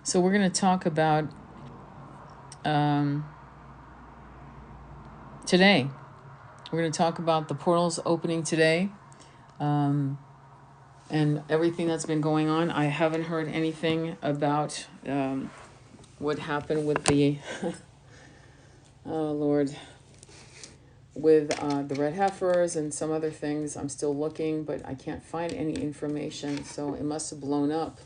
So we're going to talk about um, today. We're going to talk about the portals opening today, um, and everything that's been going on. I haven't heard anything about what happened with the, oh Lord, with the red heifers and some other things. I'm still looking, but I can't find any information. So it must have blown up.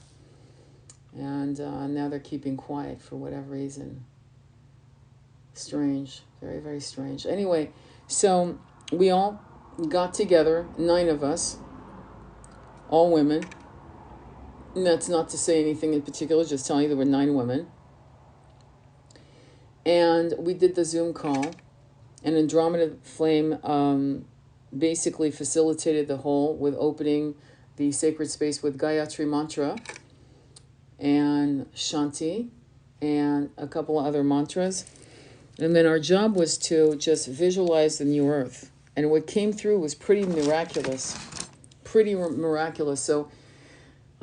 And now they're keeping quiet for whatever reason. Strange. Very, very strange. Anyway, so we all got together, 9 of us, all women. And that's not to say anything in particular, just telling you there were 9 women. And we did the Zoom call. And Andromeda Flame basically facilitated the whole with opening the sacred space with Gayatri Mantra and Shanti and a couple of other mantras. And then our job was to just visualize the new earth. And what came through was pretty miraculous. Pretty miraculous. So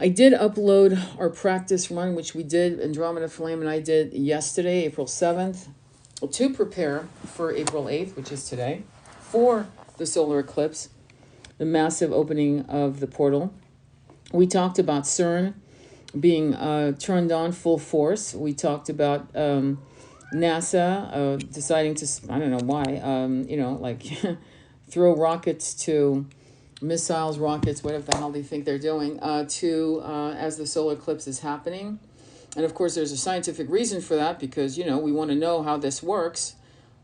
I did upload our practice run, which we did, Andromeda Flame and I did yesterday, April 7th, to prepare for April 8th, which is today, for the solar eclipse, the massive opening of the portal. We talked about CERN being turned on full force. We talked about NASA deciding to, I don't know why, like throw rockets to missiles, rockets, whatever the hell they think they're doing, as the solar eclipse is happening. And of course, there's a scientific reason for that because, we want to know how this works.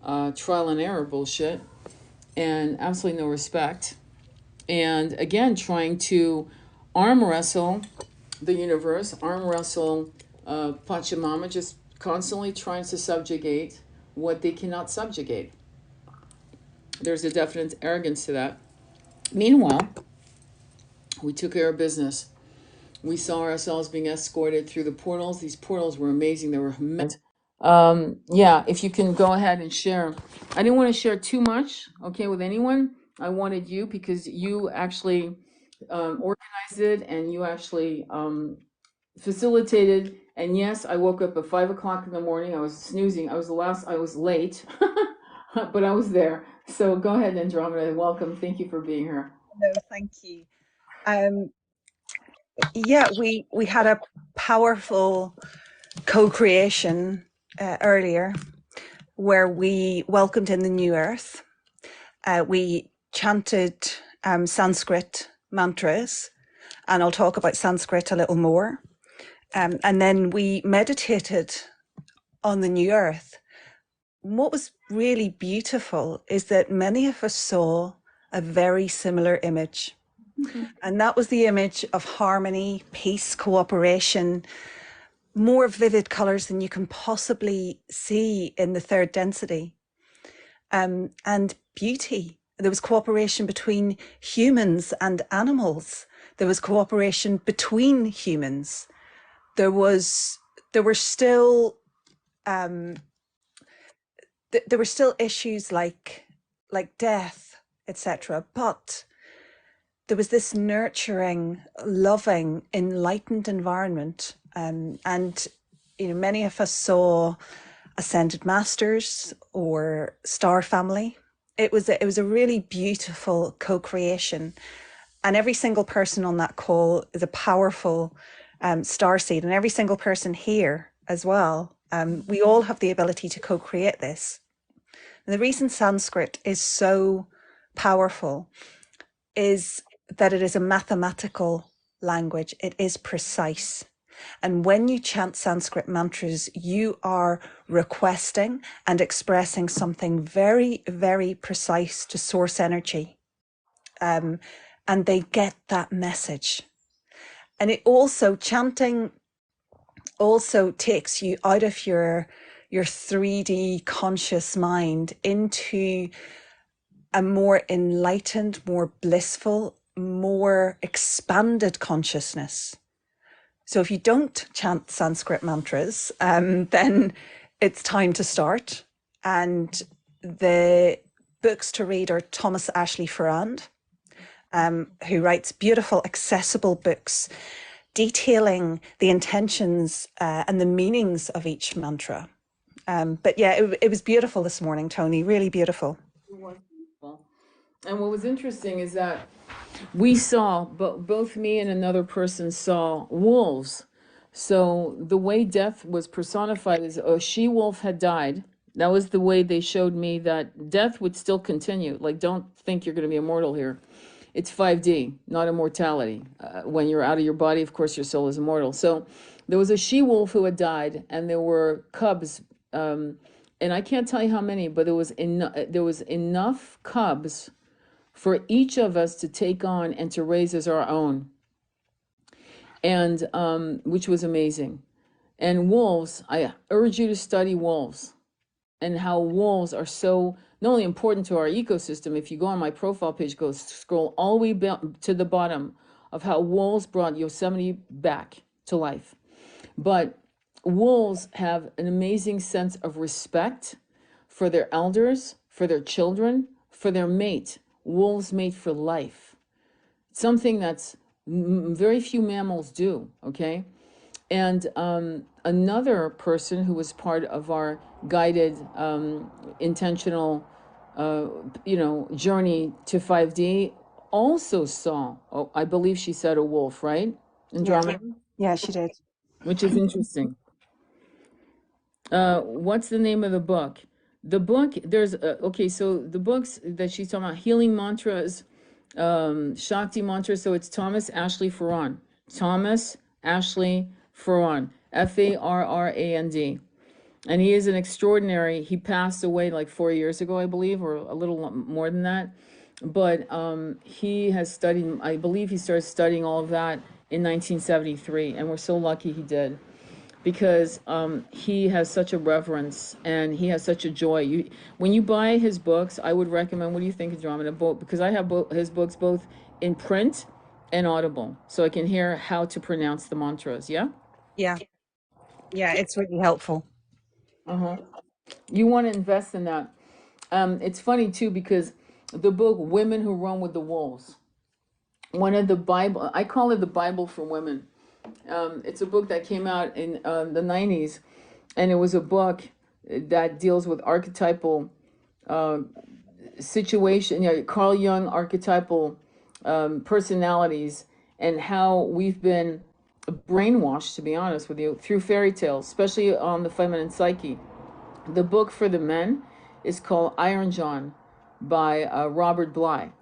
Trial and error bullshit. And absolutely no respect. And again, trying to arm wrestle the universe, arm wrestle Pachamama, just constantly trying to subjugate what they cannot subjugate. There's a definite arrogance to that. Meanwhile, we took care of business. We saw ourselves being escorted through the portals. These portals were amazing. They were meant. Yeah, if you can go ahead and share. I didn't want to share too much, okay, with anyone. I wanted you because you actually organized it and you actually facilitated. And yes, I woke up at 5 o'clock in the morning. I was snoozing. I was late, but I was there. So go ahead, Andromeda. Welcome. Thank you for being here. No, thank you. Um, yeah, we had a powerful co-creation earlier where we welcomed in the new earth. We chanted Sanskrit mantras, and I'll talk about Sanskrit a little more. And then we meditated on the new earth. And what was really beautiful is that many of us saw a very similar image. And that was the image of harmony, peace, cooperation, more vivid colors than you can possibly see in the third density, and beauty. There was cooperation between humans and animals. There was cooperation between humans. There were still issues like death, etc. But there was this nurturing, loving, enlightened environment. And many of us saw ascended masters or star family. It was a really beautiful co-creation. And every single person on that call is a powerful star seed, and every single person here as well. We all have the ability to co-create this. And the reason Sanskrit is so powerful is that it is a mathematical language. It is precise. And when you chant Sanskrit mantras, you are requesting and expressing something very, very precise to source energy. And they get that message. And chanting also takes you out of your 3D conscious mind into a more enlightened, more blissful, more expanded consciousness. So if you don't chant Sanskrit mantras, then it's time to start. And the books to read are Thomas Ashley Farrand, who writes beautiful, accessible books detailing the intentions and the meanings of each mantra. But yeah, it was beautiful this morning, Tony, really beautiful. It was beautiful. And what was interesting is that we saw, but both me and another person saw wolves. So the way death was personified is a she wolf had died. That was the way they showed me that death would still continue. Like, don't think you're going to be immortal here. It's 5D, not immortality. When you're out of your body, of course, your soul is immortal. So there was a she wolf who had died, and there were cubs. And I can't tell you how many, but there was enough cubs for each of us to take on and to raise as our own, and which was amazing. And wolves, I urge you to study wolves and how wolves are so not only important to our ecosystem. If you go on my profile page, go scroll all the way to the bottom of how wolves brought Yosemite back to life. But wolves have an amazing sense of respect for their elders, for their children, for their mate. Wolves mate for life. Something that's very few mammals do, okay? And another person who was part of our guided, intentional, journey to 5D also saw, oh, I believe she said a wolf, right? Yeah, Andromeda, yeah, she did. which is interesting. What's the name of the book? The book, there's, okay, so the books that she's talking about, Healing Mantras, Shakti Mantras, so it's Thomas Ashley Farran. Thomas Ashley Farran, Farrand. And he is an extraordinary, he passed away like 4 years ago, I believe, or a little more than that. But he has studied, I believe he started studying all of that in 1973, and we're so lucky he did, because he has such a reverence and he has such a joy. When you buy his books, I would recommend, what do you think, Andromeda? Because I have his books both in print and audible, so I can hear how to pronounce the mantras, yeah? Yeah, yeah, it's really helpful. Uh-huh. You want to invest in that. It's funny too, because the book Women Who Run with the Wolves, one of the Bible, I call it the Bible for women. It's a book that came out in the 90s, and it was a book that deals with archetypal situation, Carl Jung archetypal personalities, and how we've been brainwashed, to be honest with you, through fairy tales, especially on the feminine psyche. The book for the men is called Iron John by Robert Bly.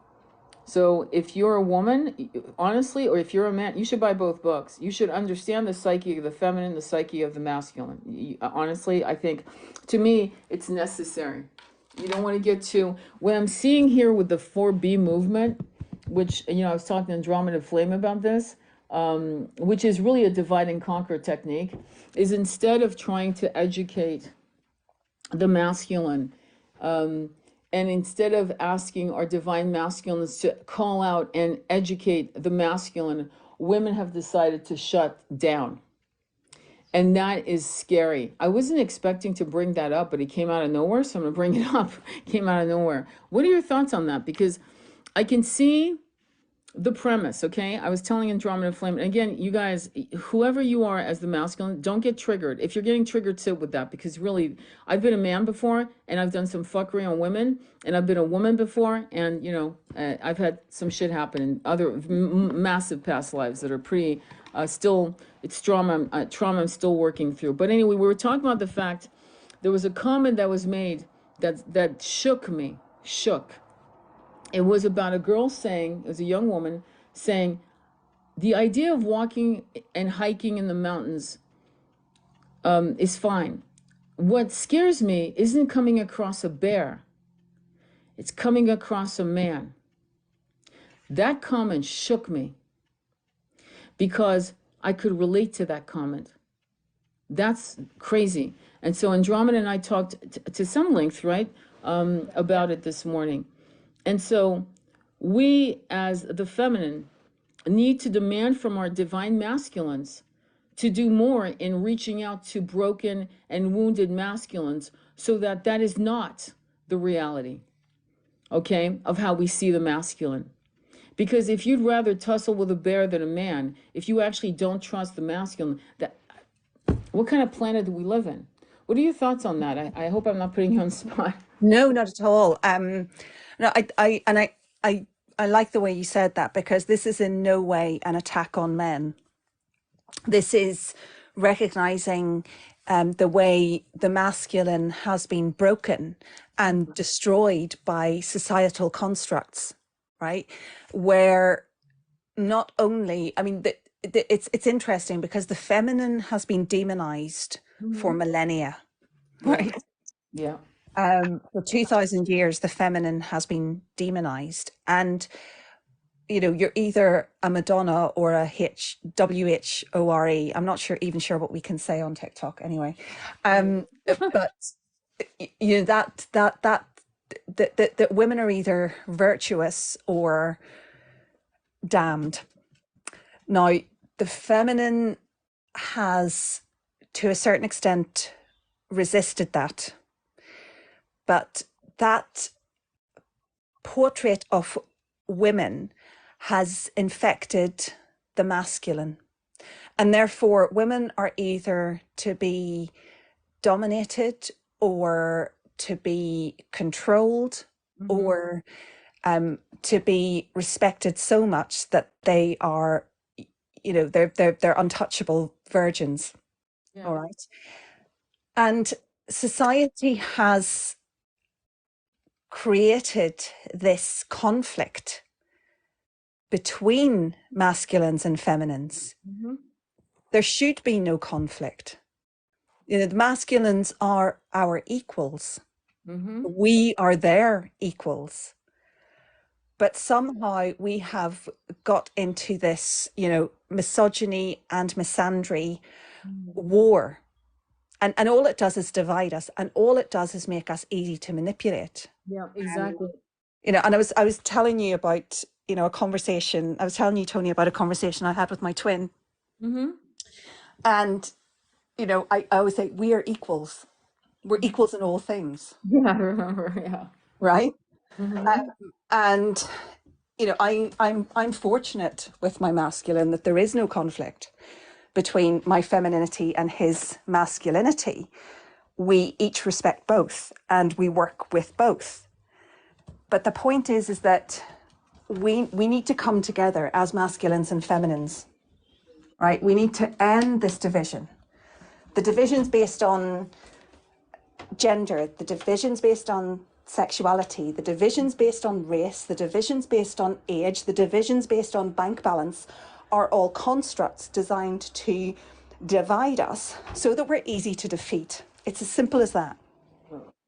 So if you're a woman, honestly, or if you're a man, you should buy both books. You should understand the psyche of the feminine, the psyche of the masculine. Honestly, I think, to me, it's necessary. You don't want to get to, what I'm seeing here with the 4B movement, which, I was talking to Andromeda Flame about this, which is really a divide and conquer technique, is instead of trying to educate the masculine, and instead of asking our divine masculines to call out and educate the masculine, women have decided to shut down. And that is scary. I wasn't expecting to bring that up, but it came out of nowhere, so I'm going to bring it up. It came out of nowhere. What are your thoughts on that? Because I can see the premise, okay? I was telling Andromeda Flame, and again, you guys, whoever you are as the masculine, don't get triggered. If you're getting triggered, sit with that, because really, I've been a man before, and I've done some fuckery on women, and I've been a woman before, and I've had some shit happen in other massive past lives that are pretty still. It's trauma. Trauma I'm still working through. But anyway, we were talking about the fact there was a comment that was made that shook me. Shook. It was about a girl saying, it was a young woman saying, the idea of walking and hiking in the mountains is fine. What scares me isn't coming across a bear, it's coming across a man. That comment shook me because I could relate to that comment. That's crazy. And so Andromeda and I talked to some length, right, about it this morning. And so we, as the feminine, need to demand from our divine masculines to do more in reaching out to broken and wounded masculines, so that that is not the reality, okay, of how we see the masculine. Because if you'd rather tussle with a bear than a man, if you actually don't trust the masculine, that what kind of planet do we live in? What are your thoughts on that? I hope I'm not putting you on the spot. No, not at all. No, I, I like the way you said that, because this is in no way an attack on men. This is recognizing the way the masculine has been broken and destroyed by societal constructs, right? Where not only, I mean, it's interesting because the feminine has been demonized for millennia, Yeah, right? yeah. For 2000 years, the feminine has been demonized. And, you know, you're either a Madonna or a WHORE. I'm not sure, even sure what we can say on TikTok anyway. But you know, that women are either virtuous or damned. Now, the feminine has, to a certain extent, resisted that. But that portrait of women has infected the masculine. And therefore, women are either to be dominated or to be controlled or to be respected so much that they are, you know, they're untouchable virgins. Yeah. All right. And society has created this conflict between masculines and feminines. There should be no conflict. You know, the masculines are our equals. We are their equals. But somehow we have got into this, you know, misogyny and misandry war. And all it does is divide us, and all it does is make us easy to manipulate. Yeah, exactly. You know, and I was telling you about, you know, a conversation. I was telling you, Tony, about a conversation I had with my twin. And, you know, I always say we are equals. We're equals in all things, Yeah, I remember. Yeah. right? And you know, I'm fortunate with my masculine that there is no conflict between my femininity and his masculinity. We each respect both and we work with both. But the point is that we need to come together as masculines and feminines, right? We need to end this division. The divisions based on gender, the divisions based on sexuality, the divisions based on race, the divisions based on age, the divisions based on bank balance are all constructs designed to divide us so that we're easy to defeat. It's as simple as that.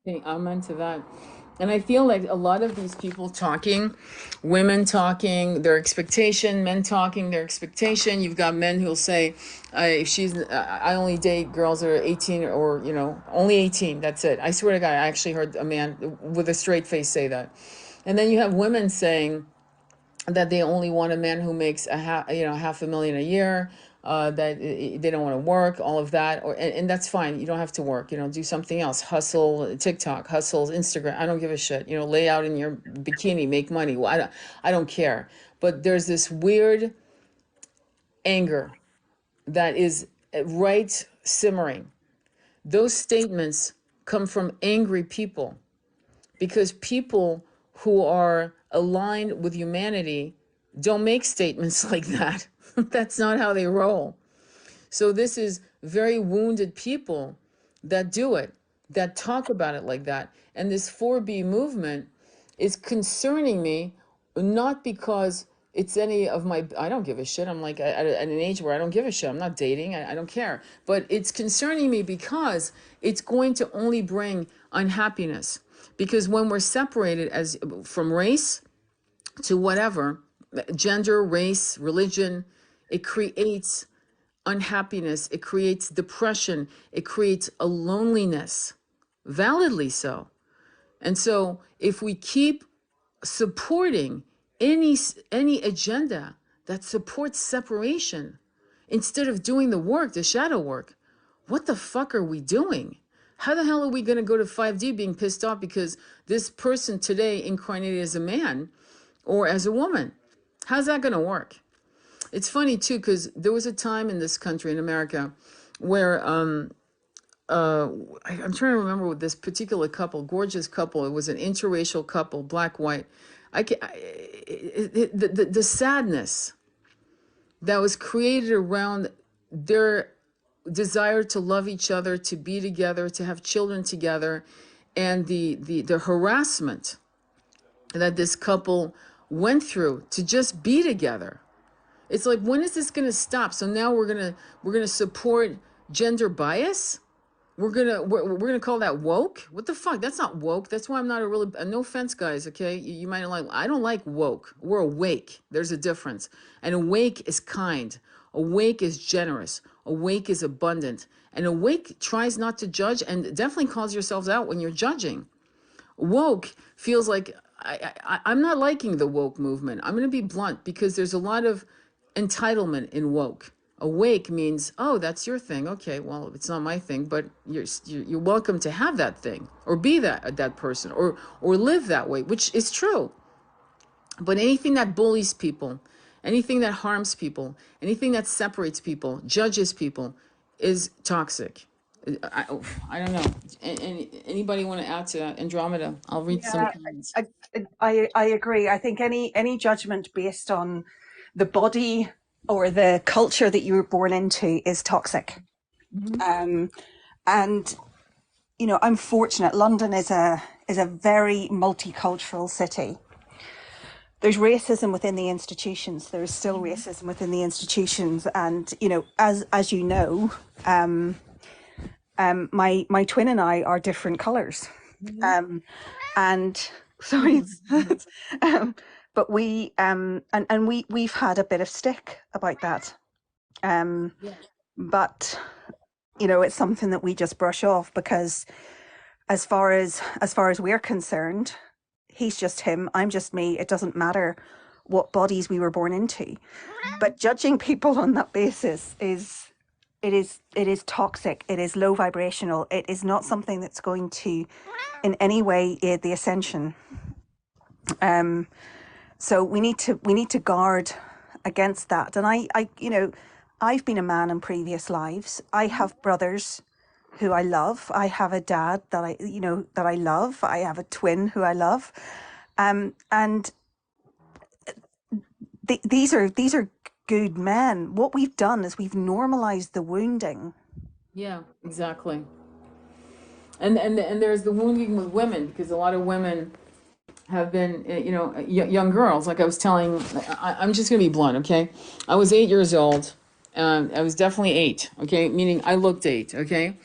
Okay, I'm into that. And I feel like a lot of these people talking, women talking, their expectation, men talking, their expectation. You've got men who'll say, if she's, I only date girls that are 18 or, you know, only 18. That's it. I swear to God, I actually heard a man with a straight face say that. And then you have women saying, that they only want a man who makes half a million a year, that they don't want to work, all of that, and that's fine. You don't have to work. You know, do something else. Hustle TikTok, hustle Instagram. I don't give a shit. You know, lay out in your bikini, make money. Well, I don't care. But there's this weird anger that is right simmering. Those statements come from angry people because people who are aligned with humanity don't make statements like that. That's not how they roll. So this is very wounded people that do it, that talk about it like that. And this 4B movement is concerning me, not because it's any of my, I don't give a shit. I'm like at an age where I don't give a shit. I'm not dating. I don't care. But it's concerning me because it's going to only bring unhappiness. Because when we're separated as from race to whatever, gender, race, religion, it creates unhappiness, it creates depression, it creates a loneliness, validly so. And so if we keep supporting any agenda that supports separation instead of doing the work, the shadow work, what the fuck are we doing? How the hell are we going to go to 5D being pissed off because this person today incarnated as a man or as a woman? How's that going to work? It's funny too, because there was a time in this country, in America, where I'm trying to remember with this particular couple, gorgeous couple. It was an interracial couple, black, white. The sadness that was created around their desire to love each other, to be together, to have children together, and the harassment that this couple went through to just be together. It's like, when is this going to stop? So now we're gonna support gender bias. We're gonna call that woke. What the fuck? That's not woke. That's why I'm not a really, no offense, guys. Okay, you might not like. I don't like woke. We're awake. There's a difference. And awake is kind. Awake is generous. Awake is abundant. And awake tries not to judge, and definitely calls yourselves out when you're judging. Woke feels like I'm not liking the woke movement. I'm going to be blunt, because there's a lot of entitlement in woke. Awake means, oh, that's your thing. Okay, well, it's not my thing, but you're welcome to have that thing, or be that person, or live that way, which is true. But anything that bullies people, anything that harms people, anything that separates people, judges people, is toxic. I, I don't know. Anybody want to add to that? Andromeda. I'll read some Yeah, comments. I agree. I think any judgment based on the body or the culture that you were born into is toxic. Um, and you know, I'm fortunate. London is a very multicultural city. There's racism within the institutions. There is still racism within the institutions, and you know, as you know, my twin and I are different colors. And sorry, um, but we've had a bit of stick about that. Um, Yeah. but you know, it's something that we just brush off, because as far as we're concerned, he's just him, I'm just me. It doesn't matter what bodies we were born into. But judging people on that basis is toxic. It is low vibrational. It is not something that's going to in any way aid the ascension. So we need to guard against that. And I you know, I've been a man in previous lives. I have brothers who I love. I have a dad that I love. I have a twin who I love. And these are good men. What we've done is we've normalized the wounding. Yeah, exactly. And there's the wounding with women, because a lot of women have been, young girls. Like I was telling, I'm just gonna be blunt, okay? I was 8 years old. I was definitely eight, okay? Meaning I looked eight, okay?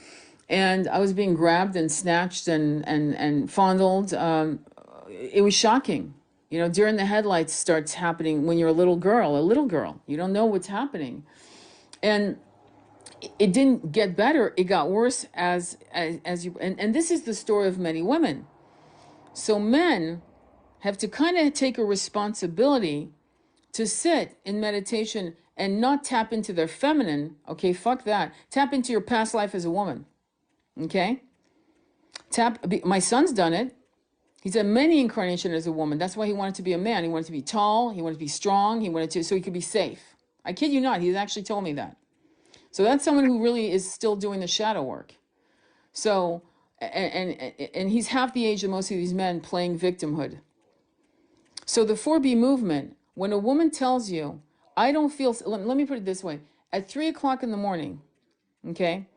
And I was being grabbed and snatched and fondled. It was shocking. You know, during the headlights starts happening when you're a little girl, You don't know what's happening. And it didn't get better. It got worse as you, and this is the story of many women. So men have to kind of take a responsibility to sit in meditation and not tap into their feminine. Okay, fuck that. Tap into your past life as a woman. Okay? My son's done it. He's had many incarnations as a woman. That's why he wanted to be a man. He wanted to be tall. He wanted to be strong. He wanted to, so he could be safe. I kid you not. He's actually told me that. So that's someone who really is still doing the shadow work. So, and he's half the age of most of these men playing victimhood. So the 4B movement, when a woman tells you, I don't feel, let me put it this way, at 3 o'clock in the morning, okay,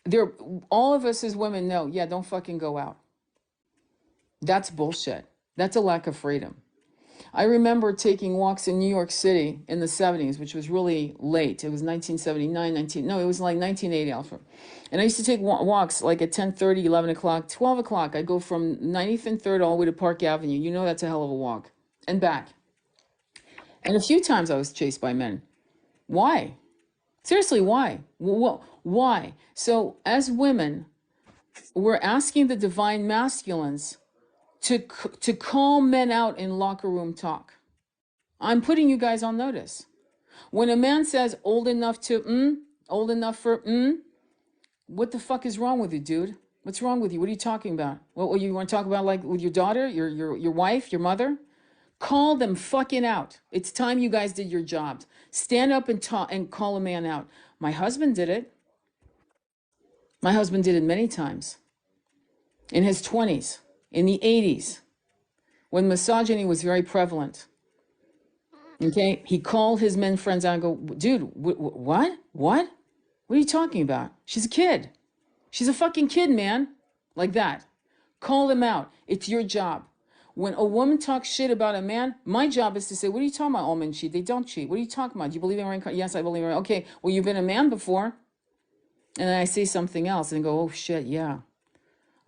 there, all of us as women know, yeah, don't fucking go out. That's bullshit. That's a lack of freedom. I remember taking walks in New York City in the 70s, which was really late. It was 1979, it was like 1980, Alfred. And I used to take walks like at 10:30, 11 o'clock, 12 o'clock. I'd go from 90th and 3rd all the way to Park Avenue. You know that's a hell of a walk. And back. And a few times I was chased by men. Why? Seriously, why? Well, why? So as women, we're asking the divine masculines to call men out in locker room talk. I'm putting you guys on notice. When a man says old enough old enough for what the fuck is wrong with you, dude? What's wrong with you? What are you talking about? What you want to talk about, like with your daughter, your wife, your mother? Call them fucking out. It's time you guys did your jobs. Stand up and talk and call a man out. My husband did it. My husband did it many times in his 20s, in the 80s, when misogyny was very prevalent. Okay, he called his men friends out and go, dude, what? What? What are you talking about? She's a kid. She's a fucking kid, man. Like that. Call them out. It's your job. When a woman talks shit about a man, my job is to say, what are you talking about? All men cheat. They don't cheat. What are you talking about? Do you believe in reincarnation? Yes, I believe in reincarnation. Okay, well, you've been a man before. And then I say something else and go, oh shit, yeah.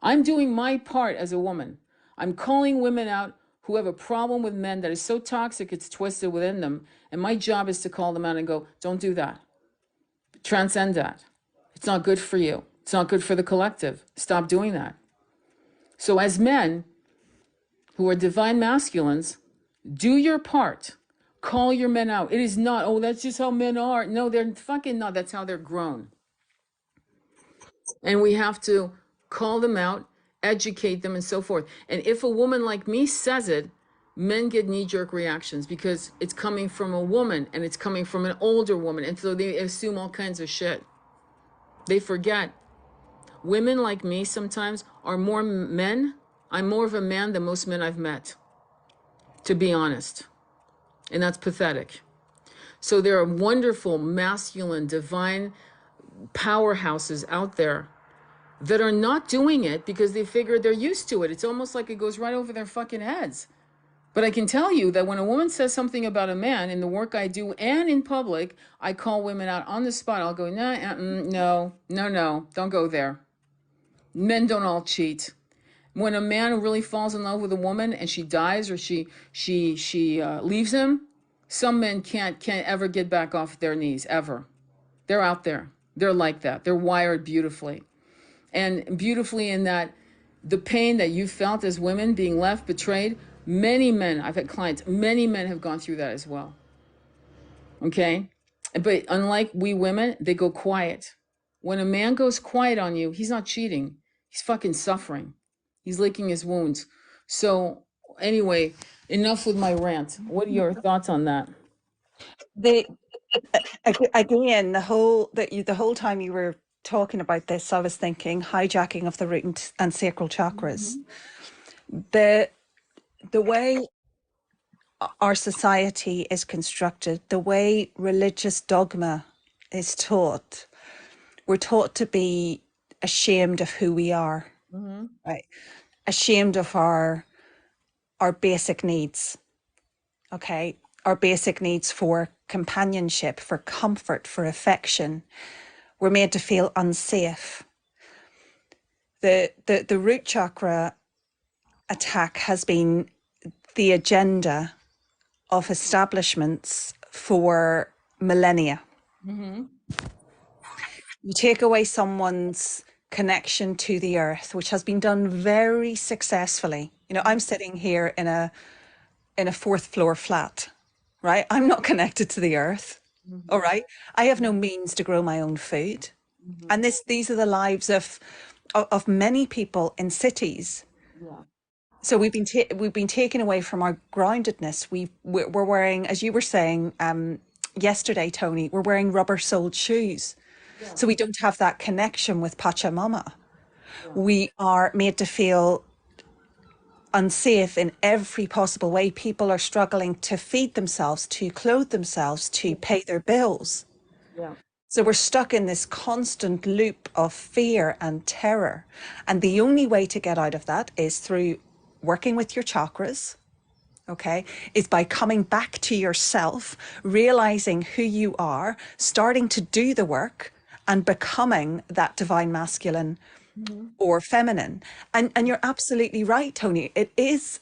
I'm doing my part as a woman. I'm calling women out who have a problem with men that is so toxic it's twisted within them. And my job is to call them out and go, don't do that. Transcend that. It's not good for you. It's not good for the collective. Stop doing that. So as men who are divine masculines, do your part. Call your men out. It is not, oh, that's just how men are. No, they're fucking not. That's how they're grown. And we have to call them out, educate them, and so forth. And if a woman like me says it, men get knee-jerk reactions because it's coming from a woman and it's coming from an older woman. And so they assume all kinds of shit. They forget. Women like me sometimes are more men. I'm more of a man than most men I've met, to be honest. And that's pathetic. So there are wonderful, masculine, divine powerhouses out there that are not doing it because they figure they're used to it. It's almost like it goes right over their fucking heads. But I can tell you that when a woman says something about a man in the work I do and in public, I call women out on the spot. I'll go, no, don't go there. Men don't all cheat. When a man really falls in love with a woman and she dies or she leaves him, some men can't ever get back off their knees ever. They're out there. They're like that. They're wired beautifully. And beautifully in that the pain that you felt as women being left, betrayed, many men, I've had clients, many men have gone through that as well. Okay? But unlike we women, they go quiet. When a man goes quiet on you, he's not cheating. He's fucking suffering. He's licking his wounds. So anyway, enough with my rant. What are your thoughts on that? The again, the whole time you were talking about this, I was thinking hijacking of the root and sacral chakras. The the way our society is constructed, the way religious dogma is taught, we're taught to be ashamed of who we are, right? Ashamed of our basic needs. Okay, our basic needs for companionship, for comfort, for affection. We're made to feel unsafe. The root chakra attack has been the agenda of establishments for millennia. You take away someone's connection to the earth, which has been done very successfully. You know, I'm sitting here in a fourth floor flat, right? I'm not connected to the earth. All right. I have no means to grow my own food. And these are the lives of many people in cities. Yeah. So we've been taken away from our groundedness. We're wearing, as you were saying yesterday, Tony, we're wearing rubber-soled shoes. Yeah. So we don't have that connection with Pachamama. Yeah. We are made to feel unsafe in every possible way. People are struggling to feed themselves, to clothe themselves, to pay their bills. Yeah. So we're stuck in this constant loop of fear and terror. And the only way to get out of that is through working with your chakras, okay, is by coming back to yourself, realizing who you are, starting to do the work and becoming that divine masculine or feminine. And you're absolutely right, Tony. It is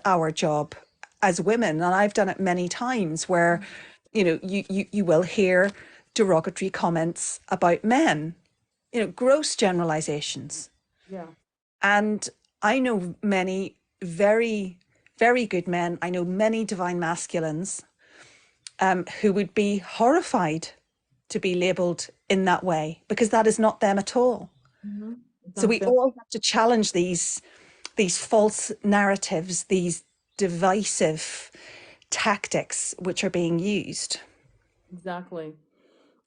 our job as women, and I've done it many times where, you know, you will hear derogatory comments about men, you know, gross generalizations. Yeah. And I know many very, very good men. I know many divine masculines who would be horrified to be labeled in that way because that is not them at all. So we all have to challenge these false narratives, these divisive tactics which are being used. Exactly.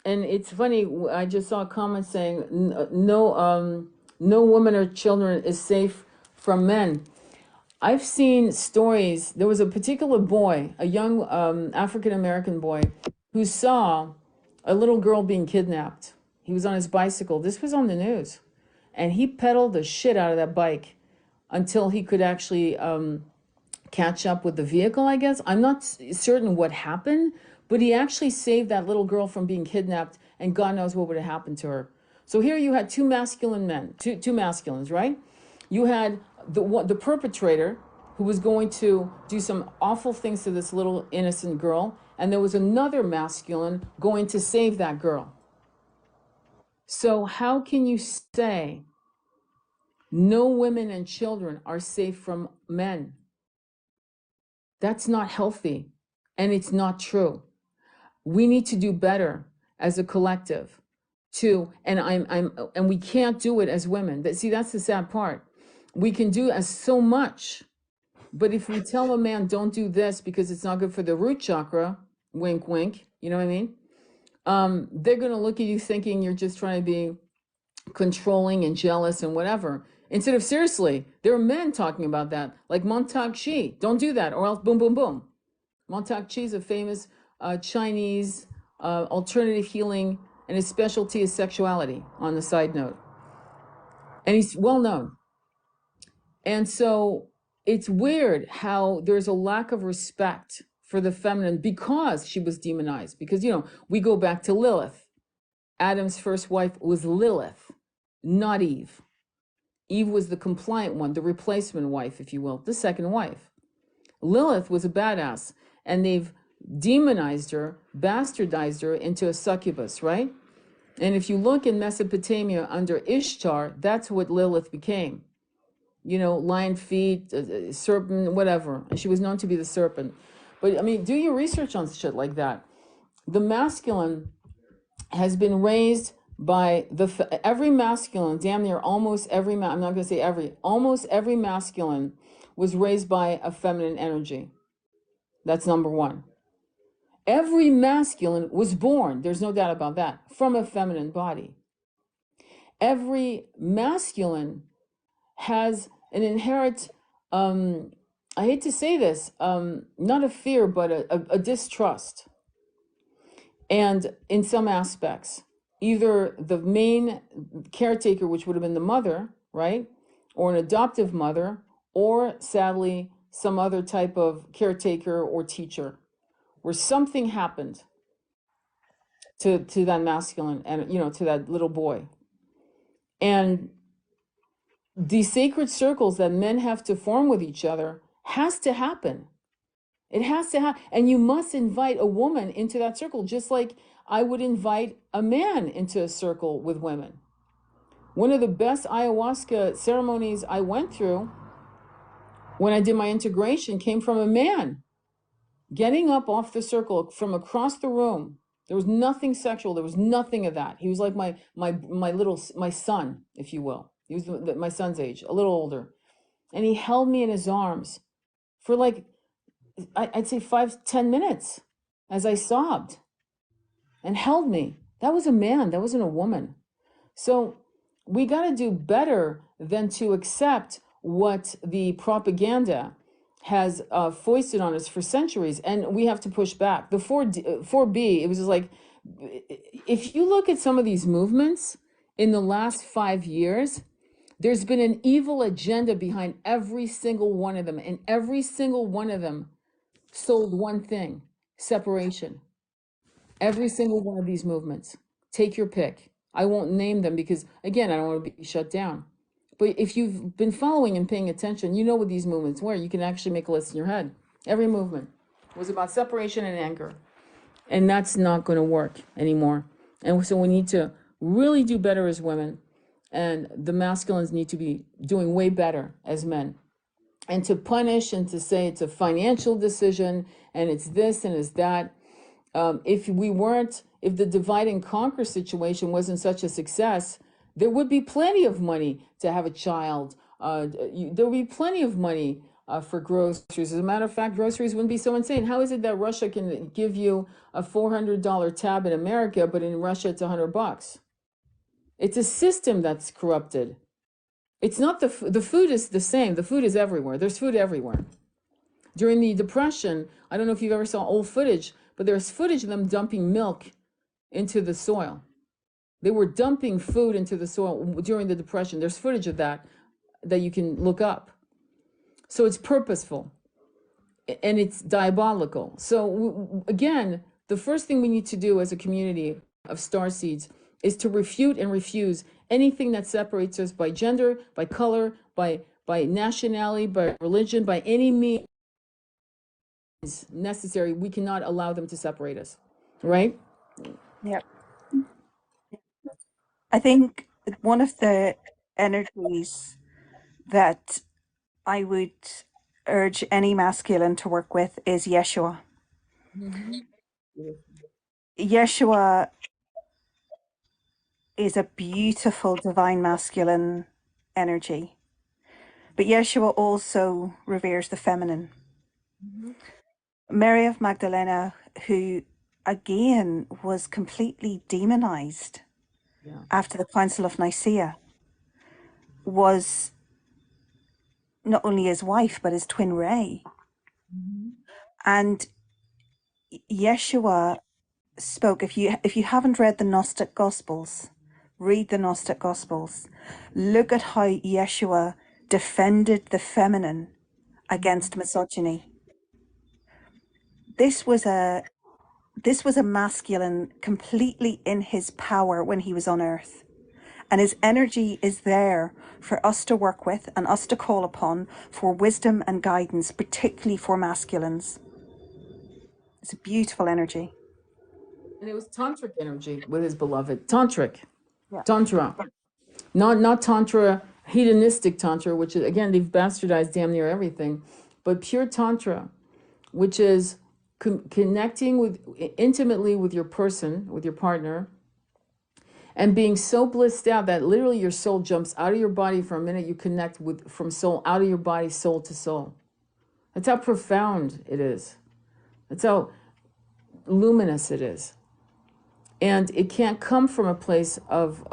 And it's funny, I just saw a comment saying no, no woman or children is safe from men. I've seen stories. There was a particular boy, a young African American boy, who saw a little girl being kidnapped. He was on his bicycle. This was on the news. And he pedaled the shit out of that bike until he could actually catch up with the vehicle, I guess. I'm not certain what happened, but he actually saved that little girl from being kidnapped, and God knows what would have happened to her. So here you had two masculine men, two masculines, right? You had the perpetrator who was going to do some awful things to this little innocent girl, and there was another masculine going to save that girl. So how can you say no women and children are safe from men? That's not healthy, and it's not true. We need to do better as a collective too, and we can't do it as women. See, that's the sad part. We can do as so much, but if we tell a man don't do this because it's not good for the root chakra, wink wink, you know what I mean? They're going to look at you thinking you're just trying to be controlling and jealous and whatever. Instead of, seriously, there are men talking about that, like Montauk Chi. Don't do that, or else boom, boom, boom. Montauk Chi is a famous Chinese alternative healing, and his specialty is sexuality, on the side note. And he's well known. And so it's weird how there's a lack of respect for the feminine because she was demonized. Because, you know, we go back to Lilith. Adam's first wife was Lilith, not Eve. Eve was the compliant one, the replacement wife, if you will, the second wife. Lilith was a badass, and they've demonized her, bastardized her into a succubus, right? And if you look in Mesopotamia under Ishtar, that's what Lilith became. You know, lion feet, serpent, whatever. And she was known to be the serpent. But I mean, do your research on shit like that. The masculine has been raised by every masculine, damn near almost every, I'm not going to say every, almost every masculine was raised by a feminine energy. That's number one. Every masculine was born, there's no doubt about that, from a feminine body. Every masculine has an inherent, I hate to say this, not a fear, but a distrust. And in some aspects, either the main caretaker, which would have been the mother, right? Or an adoptive mother, or sadly, some other type of caretaker or teacher, where something happened to that masculine and, you know, to that little boy. And these sacred circles that men have to form with each other has to happen. It has to happen. And you must invite a woman into that circle, just like I would invite a man into a circle with women. One of the best ayahuasca ceremonies I went through when I did my integration came from a man getting up off the circle from across the room. There was nothing sexual. There was nothing of that. He was like my son, if you will. He was my son's age, a little older. And he held me in his arms for like, I'd say 5-10 minutes as I sobbed and held me. That was a man. That wasn't a woman. So we got to do better than to accept what the propaganda has foisted on us for centuries, and we have to push back. The 4B, it was just like, if you look at some of these movements in the last 5 years, there's been an evil agenda behind every single one of them, and every single one of them sold one thing: separation. Every single one of these movements. Take your pick. I won't name them because, again, I don't want to be shut down. But if you've been following and paying attention, you know what these movements were. You can actually make a list in your head. Every movement was about separation and anger. And that's not going to work anymore. And so we need to really do better as women. And the masculines need to be doing way better as men. And to punish and to say it's a financial decision and it's this and it's that. If the divide and conquer situation wasn't such a success, there would be plenty of money to have a child. There would be plenty of money for groceries. As a matter of fact, groceries wouldn't be so insane. How is it that Russia can give you a $400 tab in America, but in Russia it's $100? It's a system that's corrupted. It's not the food is the same. The food is everywhere. There's food everywhere. During the Depression, I don't know if you've ever saw old footage, but there's footage of them dumping milk into the soil. They were dumping food into the soil during the Depression. There's footage of that you can look up. So it's purposeful and it's diabolical. So again, the first thing we need to do as a community of star seeds is to refute and refuse anything that separates us by gender, by color, by nationality, by religion, by any means necessary. We cannot allow them to separate us, right? Yeah. I think one of the energies that I would urge any masculine to work with is Yeshua. Mm-hmm. Yeshua is a beautiful divine masculine energy, but Yeshua also reveres the feminine. Mm-hmm. Mary of Magdalena, who again was completely demonized Yeah. after the Council of Nicaea, was not only his wife but his twin ray. Mm-hmm. And Yeshua spoke. If you haven't read the Gnostic Gospels, read the Gnostic Gospels. Look at how Yeshua defended the feminine against misogyny. This was a masculine completely in his power when he was on earth. And his energy is there for us to work with and us to call upon for wisdom and guidance, particularly for masculines. It's a beautiful energy. And it was tantric energy with his beloved. Tantric. Yeah. Tantra. Not tantra, hedonistic tantra, which is, again, they've bastardized damn near everything, but pure tantra, which is connecting with intimately with your person, with your partner, and being so blissed out that literally your soul jumps out of your body for a minute. You connect with from soul out of your body, soul to soul. That's how profound it is. That's how luminous it is. And it can't come from a place of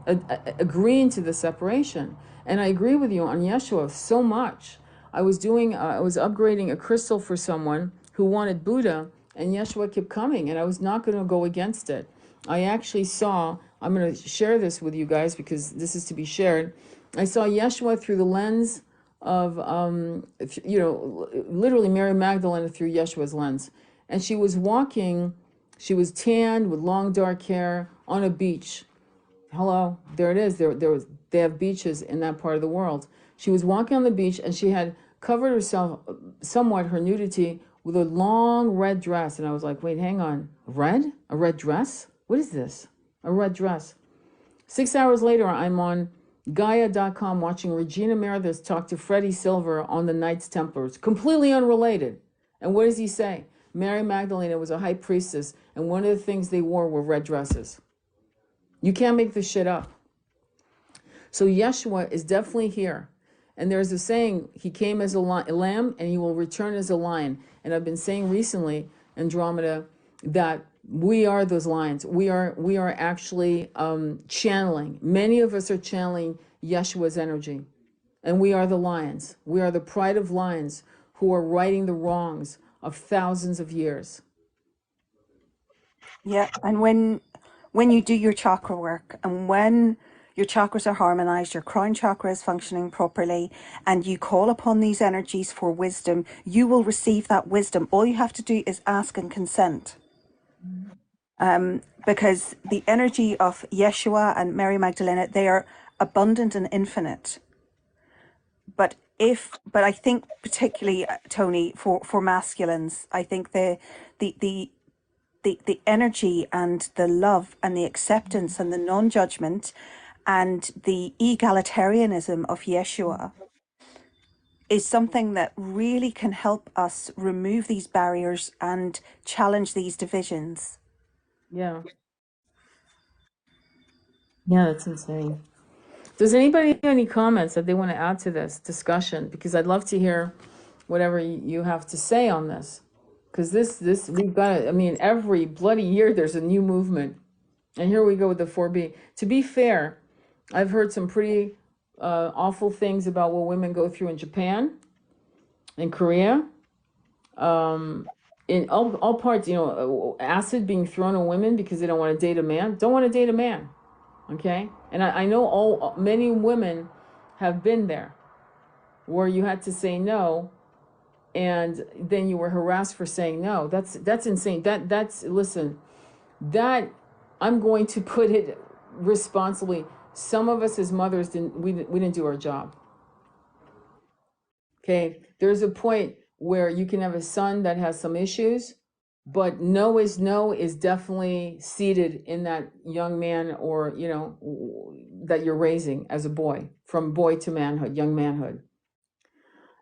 agreeing to the separation. And I agree with you on Yeshua so much. I was upgrading a crystal for someone who wanted Buddha, and Yeshua kept coming, and I was not going to go against it. I actually saw, I'm going to share this with you guys because this is to be shared. I saw Yeshua through the lens of, literally Mary Magdalene through Yeshua's lens. And she was walking, she was tanned with long dark hair on a beach. Hello, there it is. They have beaches in that part of the world. She was walking on the beach and she had covered herself somewhat, her nudity, with a long red dress. And I was like, wait, hang on. Red? A red dress? What is this? A red dress. 6 hours later, I'm on Gaia.com watching Regina Meredith talk to Freddie Silver on the Knights Templars. Completely unrelated. And what does he say? Mary Magdalene was a high priestess, and one of the things they wore were red dresses. You can't make this shit up. So Yeshua is definitely here. And there's a saying, he came as a lamb and he will return as a lion. And I've been saying recently, Andromeda, that we are those lions. We are actually channeling. Many of us are channeling Yeshua's energy. And we are the lions. We are the pride of lions who are righting the wrongs of thousands of years. Yeah. And when you do your chakra work and when your chakras are harmonized, your crown chakra is functioning properly, and you call upon these energies for wisdom, you will receive that wisdom. All you have to do is ask and consent. Because the energy of Yeshua and Mary Magdalena, they are abundant and infinite. But I think particularly, Tony, for masculines, I think the energy and the love and the acceptance and the non-judgment and the egalitarianism of Yeshua is something that really can help us remove these barriers and challenge these divisions. Yeah. Yeah, that's insane. Does anybody have any comments that they want to add to this discussion? Because I'd love to hear whatever you have to say on this. Because this we've got, I mean, every bloody year there's a new movement. And here we go with the 4B. To be fair, I've heard some pretty awful things about what women go through in Japan, in Korea, in all parts, acid being thrown on women because they don't want to date a man. Don't want to date a man. Okay? And I know many women have been there where you had to say no and then you were harassed for saying no. That's insane. That's listen, that I'm going to put it responsibly. Some of us as mothers we didn't do our job. Okay, there's a point where you can have a son that has some issues, but no is definitely seated in that young man, or that you're raising as a boy, from boy to manhood, young manhood.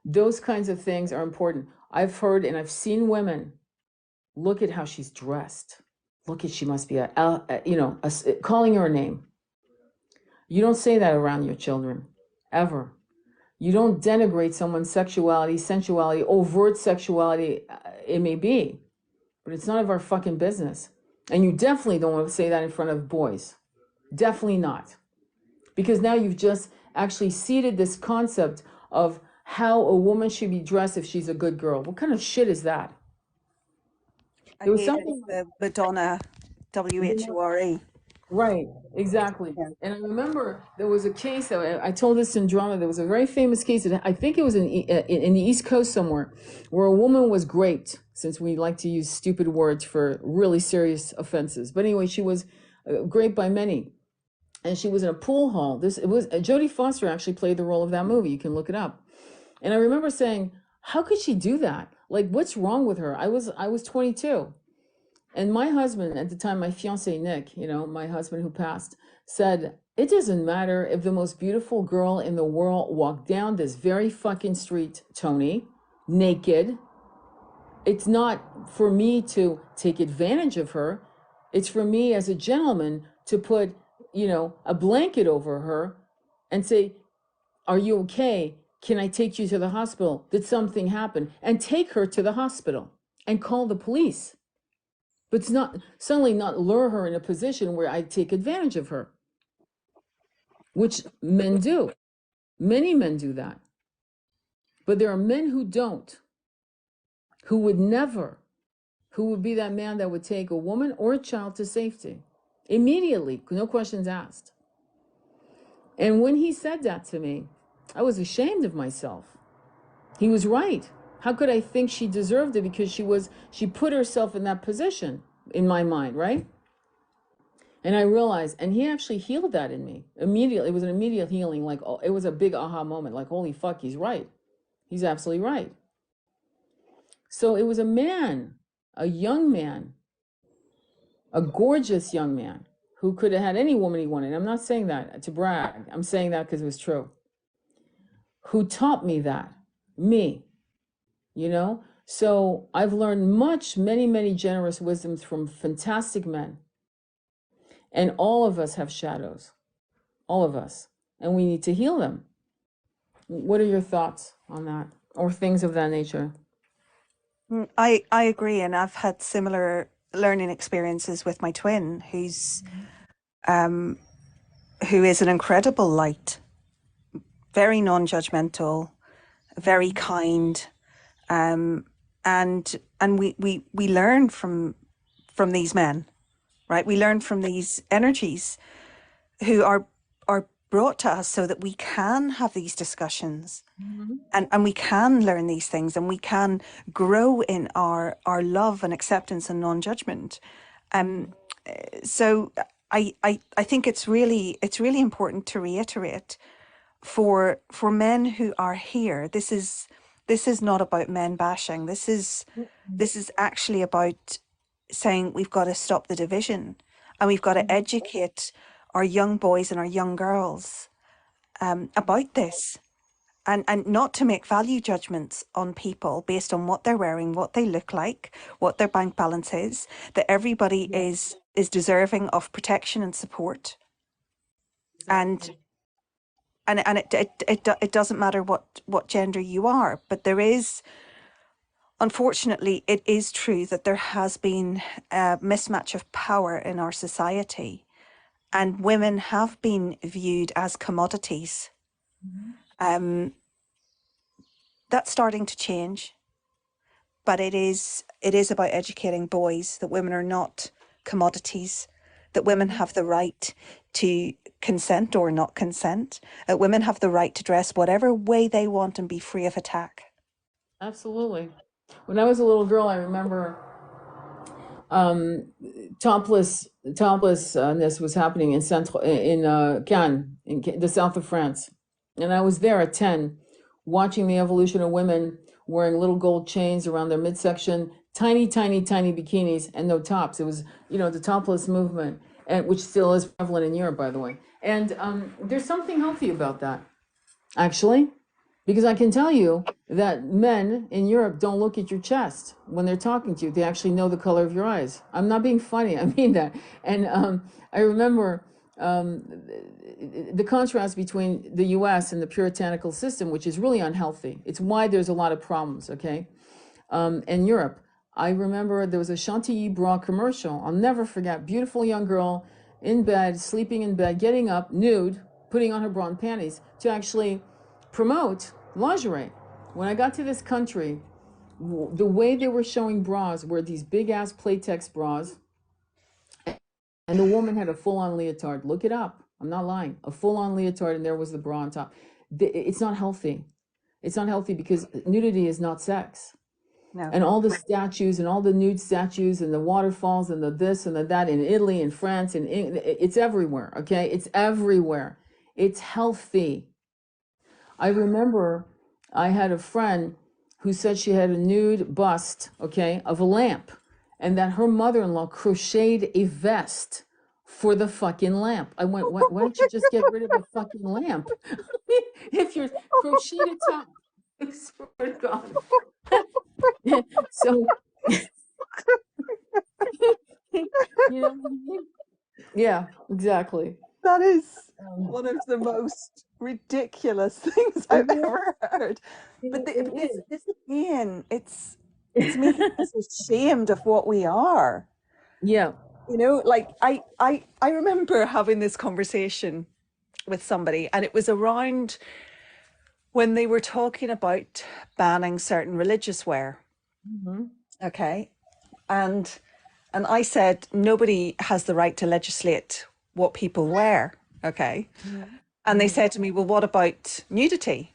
Those kinds of things are important. I've heard and I've seen women look at how she's dressed. Look at, she must be calling her a name. You don't say that around your children, ever. You don't denigrate someone's sexuality, sensuality, overt sexuality, it may be, but it's none of our fucking business. And you definitely don't want to say that in front of boys. Definitely not. Because now you've just actually seeded this concept of how a woman should be dressed if she's a good girl. What kind of shit is that? I There was hate it, something. the Madonna WHORE. Right, exactly. Yeah. And I remember there was a case that I told this in drama. There was a very famous case that I think it was in the East Coast somewhere, where a woman was raped. Since we like to use stupid words for really serious offenses, but anyway, she was raped by many, and she was in a pool hall. It was Jodie Foster actually played the role of that movie. You can look it up. And I remember saying, "How could she do that? Like, what's wrong with her?" I was 22. And my husband at the time, my fiance Nick, my husband who passed, said, it doesn't matter if the most beautiful girl in the world walked down this very fucking street, Tony, naked. It's not for me to take advantage of her. It's for me as a gentleman to put, a blanket over her and say, are you okay? Can I take you to the hospital? Did something happen? And take her to the hospital and call the police. But it's not suddenly not lure her in a position where I take advantage of her, which men do. Many men do that. But there are men who don't, who would never, who would be that man that would take a woman or a child to safety immediately, no questions asked. And when he said that to me, I was ashamed of myself. He was right. How could I think she deserved it? Because she put herself in that position, in my mind, right? And I realized, and he actually healed that in me immediately. It was an immediate healing. Like, oh, it was a big aha moment. Like, holy fuck, he's right. He's absolutely right. So it was a man, a young man, a gorgeous young man who could have had any woman he wanted. I'm not saying that to brag. I'm saying that because it was true. Who taught me that? Me, So I've learned many, many generous wisdoms from fantastic men. And all of us have shadows. All of us. And we need to heal them. What are your thoughts on that, or things of that nature? I agree, and I've had similar learning experiences with my twin, um who is an incredible light, very non-judgmental, very kind, um and we learn from these men, right? We learn from these energies who are brought to us so that we can have these discussions, and we can learn these things, and we can grow in our love and acceptance and non-judgment. So I think it's really important to reiterate for men who are here. This is not about men bashing. This is actually about saying we've got to stop the division, and we've got to educate our young boys and our young girls about this, and not to make value judgments on people based on what they're wearing, what they look like, what their bank balance is, that everybody is deserving of protection and support. And Exactly. and it doesn't matter what gender you are, but there is, unfortunately, it is true that there has been a mismatch of power in our society, and women have been viewed as commodities. Um, that's starting to change, but it is about educating boys that women are not commodities, that women Mhm. have the right to consent or not consent, that women have the right to dress whatever way they want and be free of attack. Absolutely. When I was a little girl, I remember um, topless toplessness was happening in central in Cannes, in the south of France, and I was there at 10, watching the evolution of women wearing little gold chains around their midsection, tiny, tiny, tiny bikinis, and no tops. It was, the topless movement, and which still is prevalent in Europe, by the way. And there's something healthy about that, actually. Because I can tell you that men in Europe don't look at your chest when they're talking to you. They actually know the color of your eyes. I'm not being funny. I mean that. And I remember um, the contrast between the US and the puritanical system, which is really unhealthy. It's why there's a lot of problems, okay? In Europe. I remember there was a Chantilly bra commercial. I'll never forget. Beautiful young girl in bed, sleeping in bed, getting up, nude, putting on her bra and panties to actually promote lingerie. When I got to this country, the way they were showing bras were these big ass Playtex bras, and the woman had a full on leotard. Look it up. I'm not lying. A full on leotard, and there was the bra on top. It's not healthy. It's not healthy because nudity is not sex. No. And all the statues and all the nude statues and the waterfalls and the this and the that in Italy and France and it's everywhere. Okay, it's everywhere. It's healthy. I remember I had a friend who said she had a nude bust, okay, of a lamp, and that her mother-in-law crocheted a vest for the fucking lamp. I went, why don't you just get rid of the fucking lamp? If you're crocheted top, I swear to God. So, you know what I mean? Yeah, exactly. That is Um, one of the most ridiculous things it I've is. ever heard. But It but this is. this again, it's making us ashamed of what we are. Yeah. Like I remember having this conversation with somebody, and it was around when they were talking about banning certain religious wear. Hmm. Okay. And and I said nobody has the right to legislate what people wear. Okay. Hmm. And they said to me, well, what about nudity?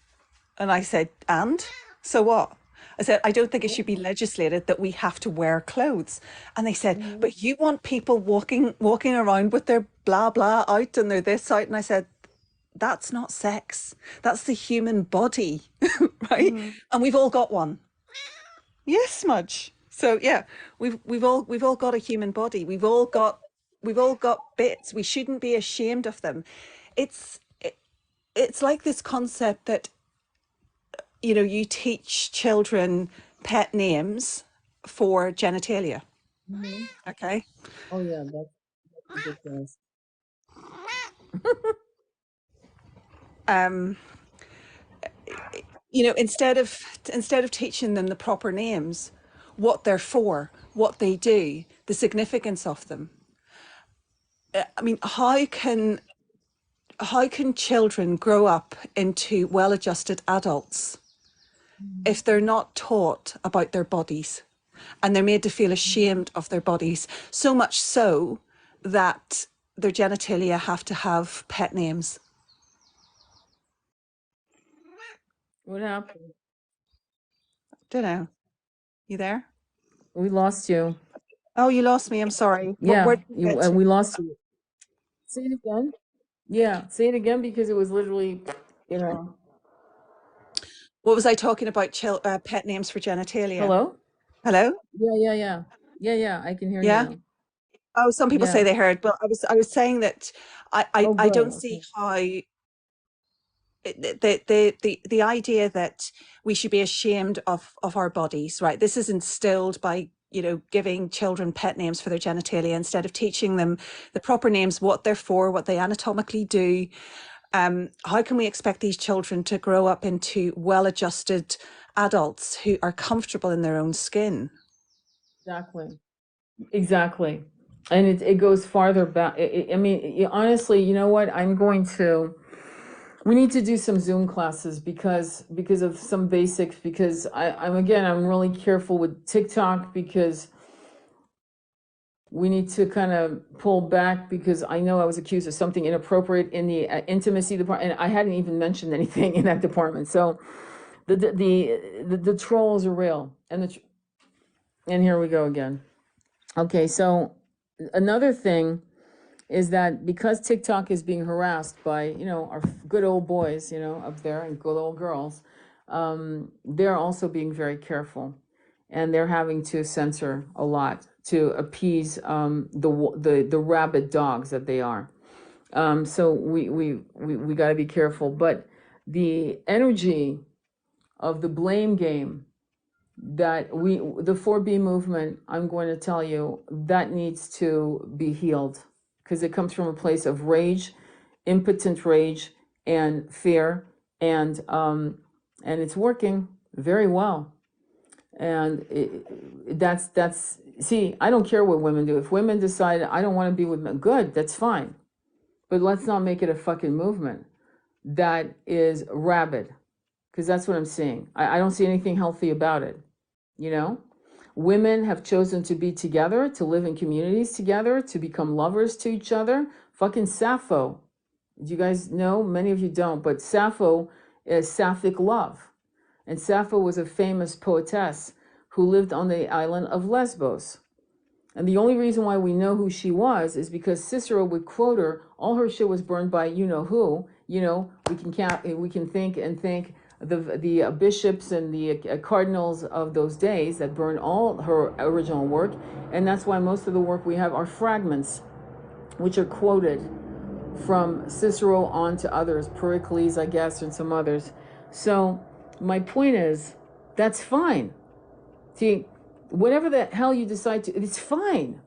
And I said, and? So what? I said, I don't think it should be legislated that we have to wear clothes. And they said, Hmm. but you want people walking around with their blah blah out and their this out. And I said, that's not sex. That's the human body, right? Hmm. And we've all got one. Yes, Smudge. So yeah, we've all got a human body. We've all got bits. We shouldn't be ashamed of them. It's it's like this concept that you teach children pet names for genitalia. Hmm. Okay. Oh yeah, that's ridiculous. Um, instead of teaching them the proper names, what they're for, what they do, the significance of them. I mean, how can children grow up into well-adjusted adults if they're not taught about their bodies and they're made to feel ashamed of their bodies, so much so that their genitalia have to have pet names? What happened? Don't know. You there? We lost you. Oh, you lost me. I'm sorry. Where Yeah, did you you get to? we lost you. Say it again. Yeah, say it again because it was literally, you know. What was I talking about? Pet names for genitalia. Hello? Hello? Yeah, yeah, yeah. Yeah, yeah, I can hear you Yeah. now. Oh, some people say Yeah. they heard. Well, I was saying that I, I, Oh, I good. don't see Okay. how the idea that we should be ashamed of our bodies, right? This is instilled by giving children pet names for their genitalia instead of teaching them the proper names, what they're for, what they anatomically do. How can we expect these children to grow up into well-adjusted adults who are comfortable in their own skin? Exactly. Exactly. And it goes farther back. I mean, honestly, you know what? We need to do some Zoom classes because of some basics, because I'm really careful with TikTok, because we need to kind of pull back, because I know I was accused of something inappropriate in the intimacy department, and I hadn't even mentioned anything in that department. So the trolls are real, and here we go again. Okay, so another thing is that because TikTok is being harassed by, our good old boys, up there, and good old girls, they're also being very careful, and they're having to censor a lot to appease the rabid dogs that they are. So we got to be careful, but the energy of the blame game, that the 4B movement, I'm going to tell you, that needs to be healed, because it comes from a place of rage, impotent rage, and fear, and it's working very well. And that's see, I don't care what women do. If women decide I don't want to be with men, good, that's fine. But let's not make it a fucking movement that is rabid, because that's what I'm seeing. I don't see anything healthy about it. Women have chosen to be together, to live in communities together, to become lovers to each other. Fucking Sappho. Do you guys know? Many of you don't, but Sappho is sapphic love. And Sappho was a famous poetess who lived on the island of Lesbos. And the only reason why we know who she was is because Cicero would quote her. All her shit was burned by you know who. We can think and think the bishops and the cardinals of those days that burned all her original work, and that's why most of the work we have are fragments, which are quoted from Cicero on to others, Pericles, I guess, and some others. So my point is, that's fine. See, whatever the hell you decide to, it's fine.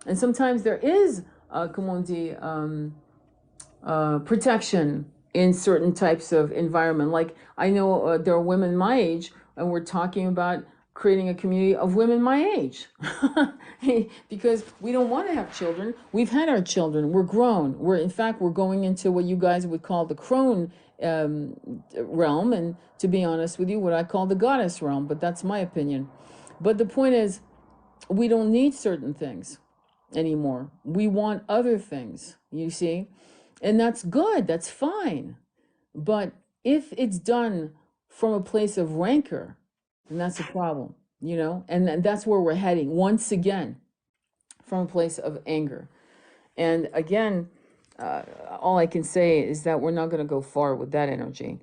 And sometimes there is, protection in certain types of environment. Like I know there are women my age, and we're talking about creating a community of women my age, because we don't want to have children. We've had our children. We're grown. We're going into what you guys would call the crone realm, and to be honest with you, what I call the goddess realm. But that's my opinion. But the point is, we don't need certain things anymore. We want other things, you see? And that's good, that's fine. But if it's done from a place of rancor, then that's a problem, And that's where we're heading once again, from a place of anger. And again, all I can say is that we're not going to go far with that energy.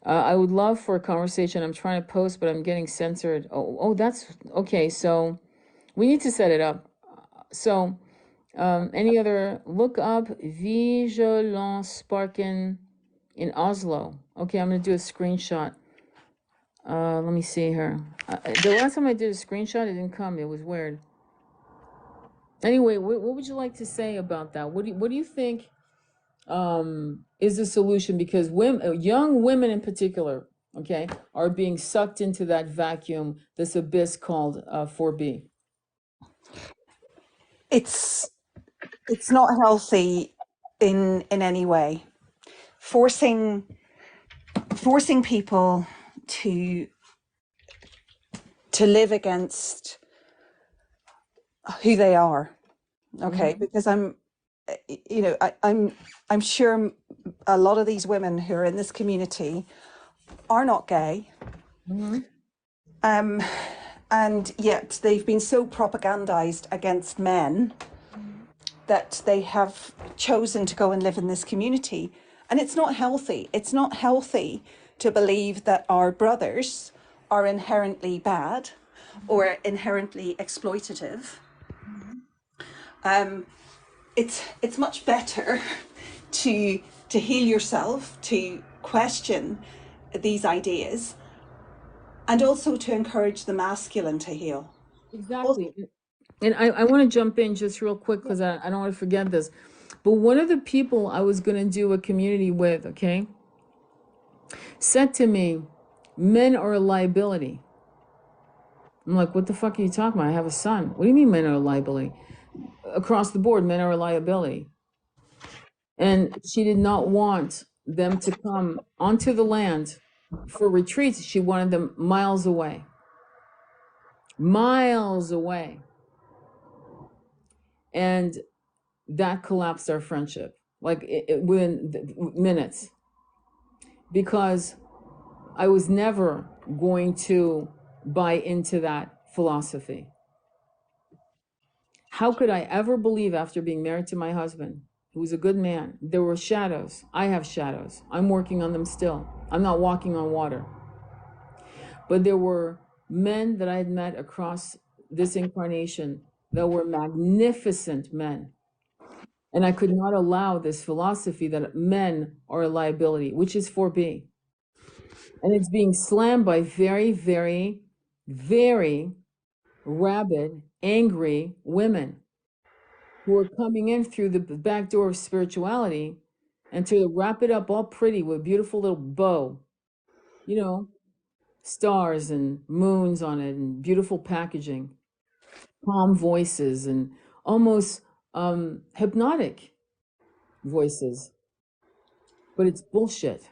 I would love for a conversation. I'm trying to post, but I'm getting censored. Oh, that's okay. So we need to set it up. So any other, look up Vigilance Sparkin in Oslo. Okay, I'm going to do a screenshot. Let me see here. The last time I did a screenshot, it didn't come. It was weird. Anyway, what would you like to say about that? What do you think is the solution? Because young women in particular, okay, are being sucked into that vacuum, this abyss called 4B. It's not healthy in any way. Forcing people to live against who they are. Okay, because I'm sure a lot of these women who are in this community are not gay. And yet they've been so propagandized against men that they have chosen to go and live in this community. And it's not healthy. It's not healthy to believe that our brothers are inherently bad or inherently exploitative. It's much better to heal yourself, to question these ideas, and also to encourage the masculine to heal. Exactly. And I want to jump in just real quick, because I don't want to forget this. But one of the people I was going to do a community with, okay, said to me, men are a liability. I'm like, what the fuck are you talking about? I have a son. What do you mean men are a liability? Across the board, men are a liability. And she did not want them to come onto the land for retreats. She wanted them miles away. Miles away. And that collapsed our friendship, like within minutes, because I was never going to buy into that philosophy. How could I ever believe, after being married to my husband, who was a good man? There were shadows. I have shadows. I'm working on them still. I'm not walking on water. But there were men that I had met across this incarnation that were magnificent men. And I could not allow this philosophy that men are a liability, which is 4B. And it's being slammed by very, very, very rabid, angry women who are coming in through the back door of spirituality, and to wrap it up all pretty with a beautiful little bow, you know, stars and moons on it and beautiful packaging, calm voices and almost hypnotic voices. But it's bullshit.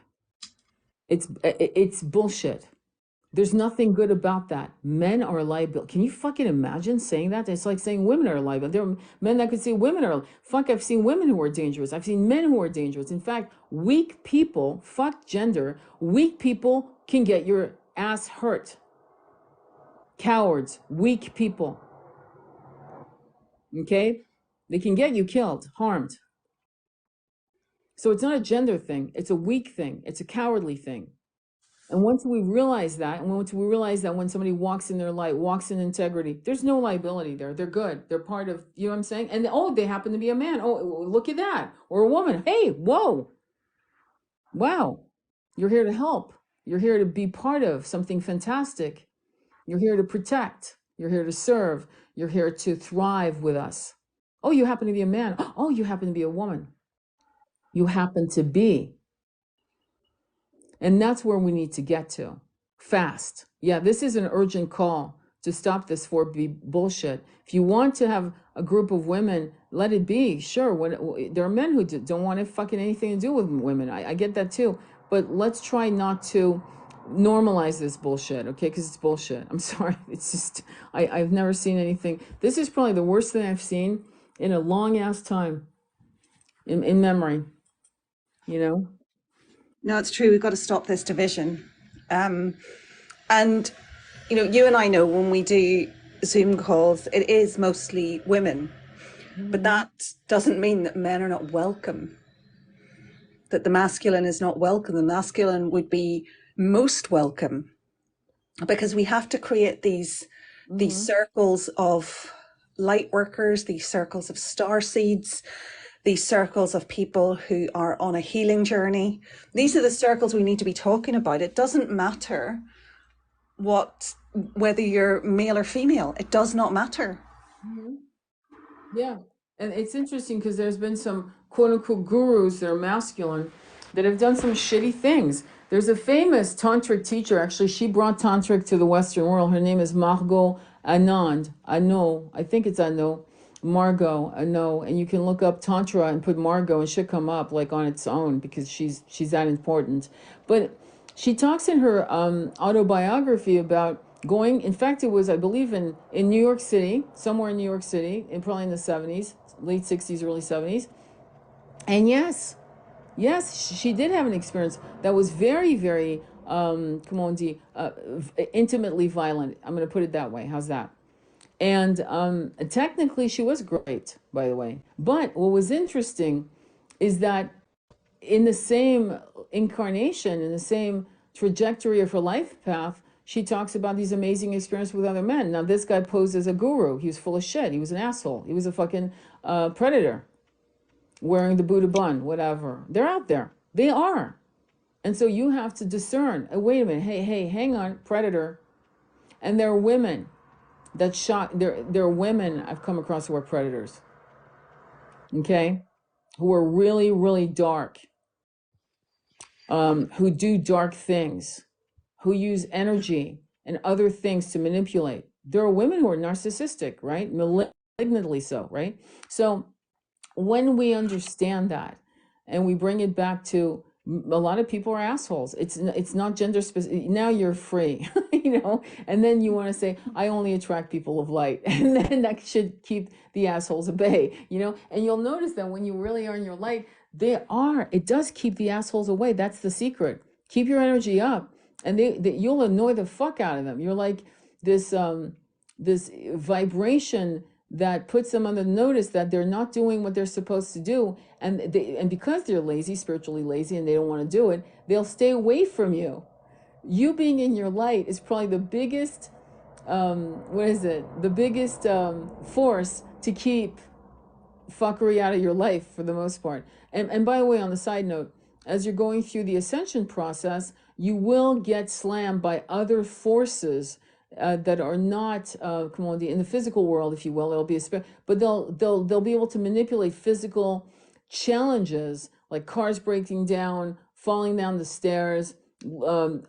It's bullshit. There's nothing good about that. Men are a liability. Can you fucking imagine saying that? It's like saying women are a liability. There are men that could say women are. Fuck, I've seen women who are dangerous. I've seen men who are dangerous. In fact, weak people, fuck gender, weak people can get your ass hurt. Cowards, weak people. Okay? They can get you killed, harmed. So it's not a gender thing. It's a weak thing. It's a cowardly thing. And once we realize that, and once we realize that when somebody walks in their light, walks in integrity, there's no liability there. They're good. They're part of, you know what I'm saying? And oh, they happen to be a man. Oh, look at that. Or a woman. Hey, whoa. Wow. You're here to help. You're here to be part of something fantastic. You're here to protect. You're here to serve. You're here to thrive with us. Oh, you happen to be a man. Oh, you happen to be a woman. You happen to be. And that's where we need to get to fast. Yeah, this is an urgent call to stop this 4B bullshit. If you want to have a group of women, let it be. Sure, there are men who don't want to fucking anything to do with women. I get that too. But let's try not to normalize this bullshit, okay? Because it's bullshit. I'm sorry. It's just, I've never seen anything. This is probably the worst thing I've seen in a long ass time in memory, you know? No, it's true. We've got to stop this division. And, you know, you and I know when we do Zoom calls, it is mostly women, but that doesn't mean that men are not welcome, that the masculine is not welcome. The masculine would be most welcome, because we have to create these circles of light workers, these circles of star seeds, these circles of people who are on a healing journey. These are the circles we need to be talking about. It doesn't matter whether you're male or female. It does not matter. Yeah. And it's interesting because there's been some quote unquote gurus that are masculine that have done some shitty things. There's a famous tantric teacher, actually, she brought tantric to the Western world. Her name is Margot Anand. I think it's Ano. Margot Ano. And you can look up Tantra and put Margot and she'll come up like on its own because she's that important. But she talks in her autobiography about going, in fact, it was, I believe, in New York City, somewhere in New York City, probably in the 70s, late 60s, early 70s. And yes, she did have an experience that was very, very, intimately violent. I'm going to put it that way. How's that? And technically, she was great, by the way. But what was interesting is that in the same incarnation, in the same trajectory of her life path, she talks about these amazing experiences with other men. Now, this guy posed as a guru. He was full of shit. He was an asshole. He was a fucking predator wearing the Buddha bun, whatever. They're out there. They are. And so you have to discern. Wait a minute. Hey, hang on. Predator. And there are women that shot. There are women I've come across who are predators. Okay? who are really, really dark, who do dark things, who use energy and other things to manipulate. There are women who are narcissistic, right? Malignantly so, right? So when we understand that and we bring it back to a lot of people are assholes. It's not gender specific. Now you're free, you know. And then you want to say, I only attract people of light, and then that should keep the assholes at bay, you know. And you'll notice that when you really are in your light, it does keep the assholes away. That's the secret. Keep your energy up, and you'll annoy the fuck out of them. You're like this vibration that puts them on the notice that they're not doing what they're supposed to do, and because they're lazy, spiritually lazy, and they don't want to do it, they'll stay away from you. You being in your light is probably the biggest what is it, the biggest force to keep fuckery out of your life for the most part. And by the way, on the side note, as you're going through the ascension process, you will get slammed by other forces that are not commodity in the physical world, if you will. It'll be but they'll be able to manipulate physical challenges like cars breaking down, falling down the stairs, losing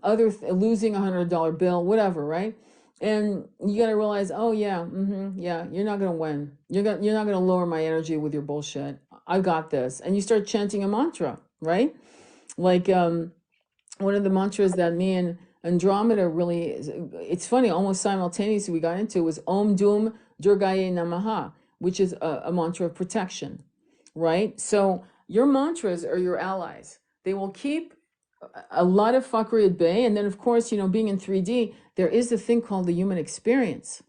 $100 bill, whatever, right? And you got to realize, oh yeah, yeah, you're not gonna win. You're not gonna lower my energy with your bullshit. I got this, and you start chanting a mantra, right? Like one of the mantras that me and Andromeda really, it's funny, almost simultaneously we got into was Om Dum Durgaye Namaha, which is a mantra of protection, right? So your mantras are your allies. They will keep a lot of fuckery at bay. And then, of course, you know, being in 3D, there is a thing called the human experience.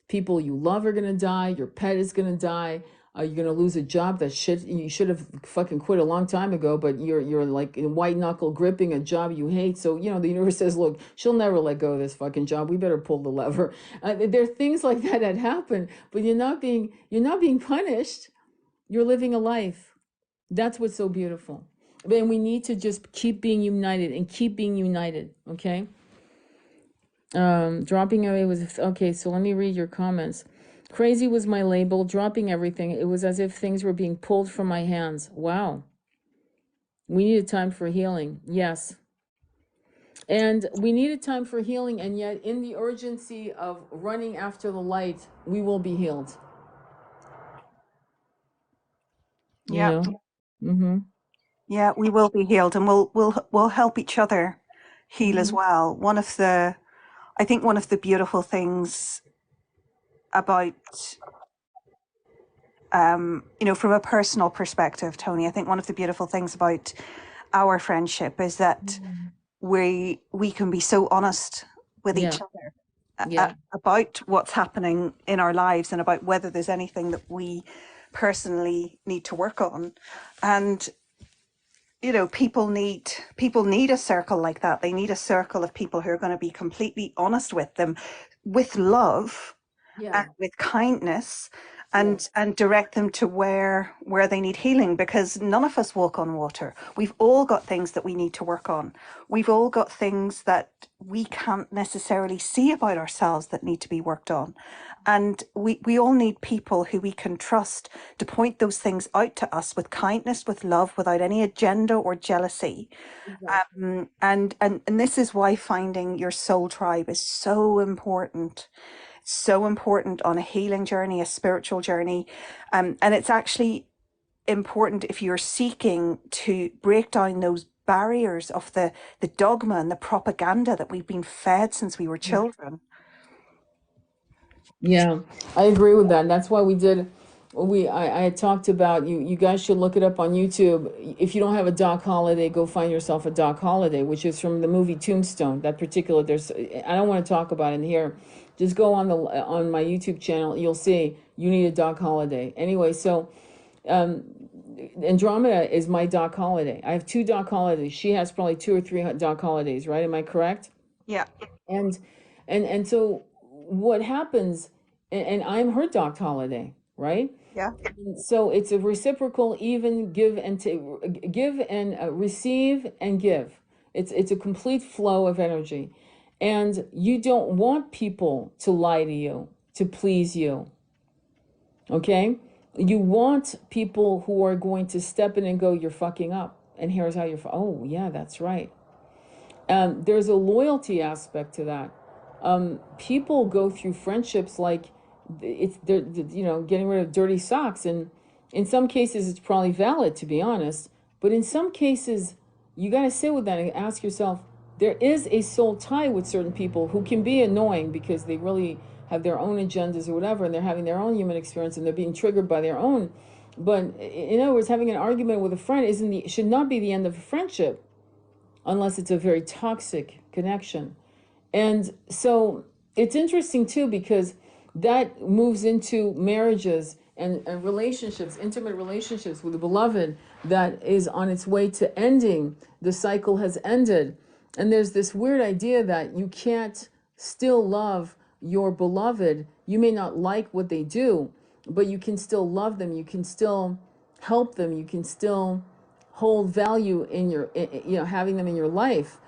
People you love are going to die. Your pet is going to die. You're going to lose a job that you should have fucking quit a long time ago, but you're like white knuckle gripping a job you hate. So, you know, the universe says, look, she'll never let go of this fucking job. We better pull the lever. There are things like that happen, but you're not being punished. You're living a life. That's what's so beautiful. And we need to just keep being united and keep being united, okay? Dropping away was okay. So let me read your comments. Crazy was my label. Dropping everything. It was as if things were being pulled from my hands. Wow. We needed time for healing. Yes. And we needed time for healing, and yet in the urgency of running after the light, we will be healed. You Yeah. know? Mm-hmm. Yeah, we will be healed, and we'll help each other heal as well. I think one of the beautiful things about from a personal perspective, Tony, I think one of the beautiful things about our friendship is that we can be so honest with Yeah. each other Yeah. about what's happening in our lives and about whether there's anything that we personally need to work on. And people need a circle like that. They need a circle of people who are going to be completely honest with them, with love and Yeah. with kindness, Yeah. and direct them to where they need healing, because none of us walk on water. We've all got things that we need to work on. We've all got things that we can't necessarily see about ourselves that need to be worked on. And we all need people who we can trust to point those things out to us with kindness, with love, without any agenda or jealousy. Exactly. And this is why finding your soul tribe is so important. So important on a healing journey, a spiritual journey. And it's actually important if you're seeking to break down those barriers of the dogma and the propaganda that we've been fed since we were children. Yeah, I agree with that. And that's why I had talked about you guys should look it up on YouTube. If you don't have a Doc Holliday, go find yourself a Doc Holliday, which is from the movie Tombstone. That particular I don't want to talk about it in here. Just go on my YouTube channel, you'll see you need a Doc Holliday. Anyway, so Andromeda is my Doc Holliday. I have two Doc Hollidays. She has probably two or three Doc Hollidays, right? Am I correct? Yeah, And so what happens, and I'm her Doc Holiday, right? yeah. So it's a reciprocal, even give and receive and give. It's a complete flow of energy, and you don't want people to lie to you to please you. Okay, You want people who are going to step in and go, "You're fucking up," and here's how you're. Oh yeah, that's right. There's a loyalty aspect to that. People go through friendships like they're getting rid of dirty socks, and in some cases it's probably valid, to be honest. But in some cases, you got to sit with that and ask yourself, there is a soul tie with certain people who can be annoying because they really have their own agendas or whatever, and they're having their own human experience and they're being triggered by their own. But in other words, having an argument with a friend should not be the end of a friendship unless it's a very toxic connection. And so it's interesting too, because that moves into marriages and relationships, intimate relationships with the beloved, that is on its way to ending. The cycle has ended. And there's this weird idea that you can't still love your beloved. You may not like what they do, but you can still love them. You can still help them. You can still hold value in having them in your life.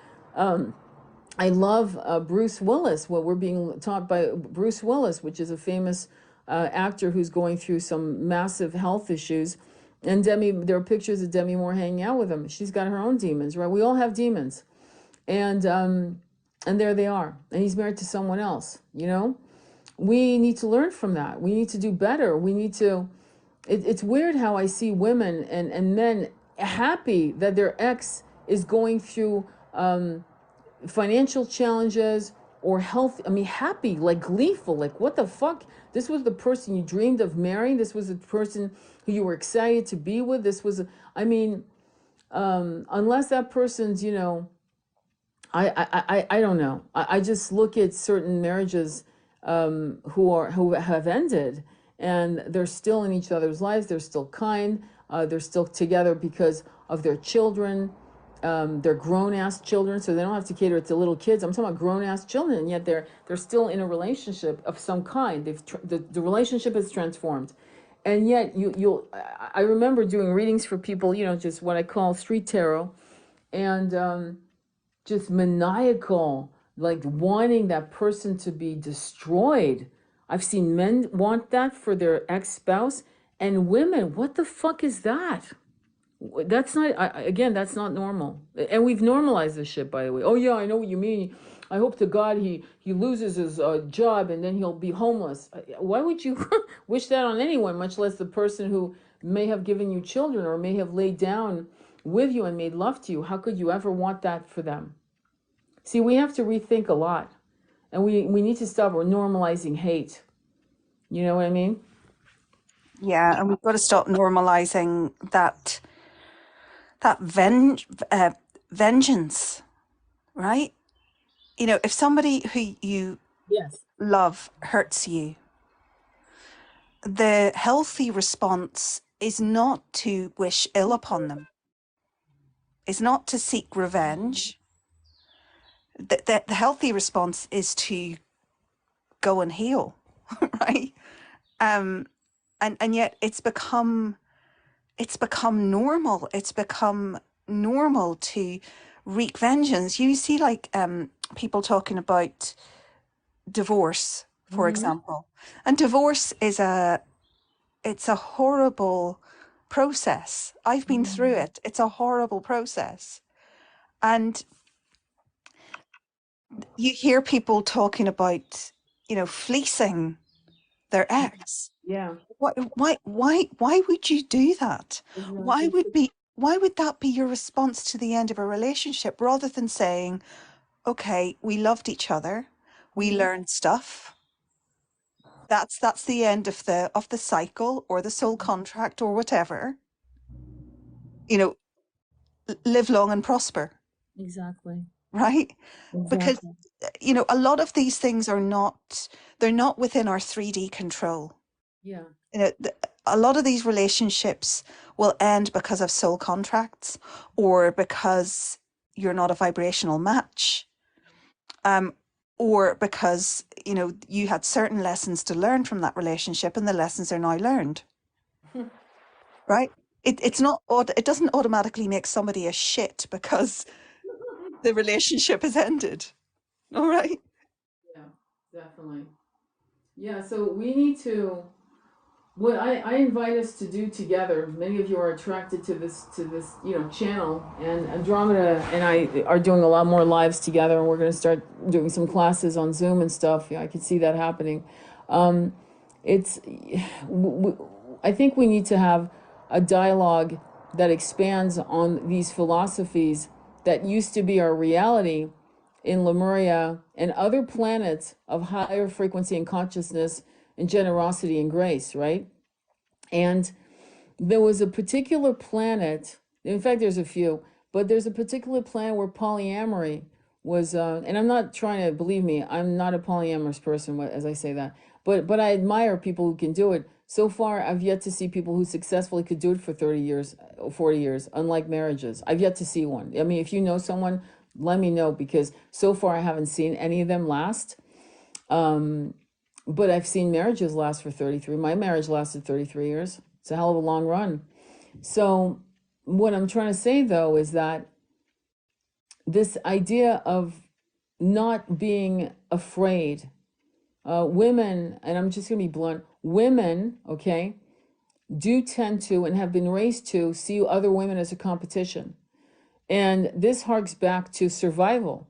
I love Bruce Willis. What we're being taught by Bruce Willis, which is a famous actor who's going through some massive health issues. And there are pictures of Demi Moore hanging out with him. She's got her own demons, right? We all have demons, and there they are. And he's married to someone else. We need to learn from that. We need to do better. We need to. It's weird how I see women and men happy that their ex is going through financial challenges or health. I mean, happy, like gleeful, like what the fuck? This was the person you dreamed of marrying. This was the person who you were excited to be with. I mean, unless that person's, I don't know. I just look at certain marriages who have ended, and they're still in each other's lives. They're still kind. They're still together because of their children. They're grown ass children, so they don't have to cater to little kids. I'm talking about grown ass children, and yet they're still in a relationship of some kind. The relationship has transformed, and yet I remember doing readings for people, just what I call street tarot, and just maniacal, like wanting that person to be destroyed. I've seen men want that for their ex-spouse, and women, what the fuck is that? That's not, again, that's not normal. And we've normalized this shit, by the way. Oh yeah, I know what you mean. I hope to God he loses his job and then he'll be homeless. Why would you wish that on anyone, much less the person who may have given you children or may have laid down with you and made love to you? How could you ever want that for them? See, we have to rethink a lot, and we need to stop normalizing hate. You know what I mean? Yeah, and we've got to stop normalizing that vengeance, right? If somebody who you Yes. love hurts you, the healthy response is not to wish ill upon them, is not to seek revenge. The healthy response is to go and heal, right? Um, and yet it's become normal. It's become normal to wreak vengeance. You see, like people talking about divorce, for Mm-hmm. example, and divorce it's a horrible process. I've been through Mm-hmm. it. It's a horrible process, and you hear people talking about fleecing their ex. Yeah. Why would you do that? Why Exactly. would be why would that be your response to the end of a relationship rather than saying, okay, we loved each other, we Mm-hmm. learned stuff. That's the end of the cycle or the soul contract or whatever. You know, live long and prosper, Exactly. right? Because Exactly. a lot of these things they're not within our 3D control. Yeah. A lot of these relationships will end because of soul contracts or because you're not a vibrational match, um, or because you had certain lessons to learn from that relationship and the lessons are now learned, right? It's not it doesn't automatically make somebody a shit because the relationship has ended. All right. Yeah, definitely. Yeah, so we need to what I invite us to do together, many of you are attracted to this channel, and Andromeda and I are doing a lot more lives together, and we're going to start doing some classes on Zoom and stuff. Yeah, I can see that happening. Um, it's I think we need to have a dialogue that expands on these philosophies that used to be our reality in Lemuria and other planets of higher frequency and consciousness and generosity and grace, right? And there was a particular planet, in fact, there's a few, but there's a particular planet where polyamory was, and I'm not trying to, believe me, I'm not a polyamorous person as I say that, but I admire people who can do it. So far, I've yet to see people who successfully could do it for 30 years, 40 years, unlike marriages. I've yet to see one. I mean, if you know someone, let me know, because so far I haven't seen any of them last. But I've seen marriages last for 33. My marriage lasted 33 years. It's a hell of a long run. So what I'm trying to say, though, is that this idea of not being afraid, women, and I'm just going to be blunt, women, okay, do tend to and have been raised to see other women as a competition. And this harks back to survival.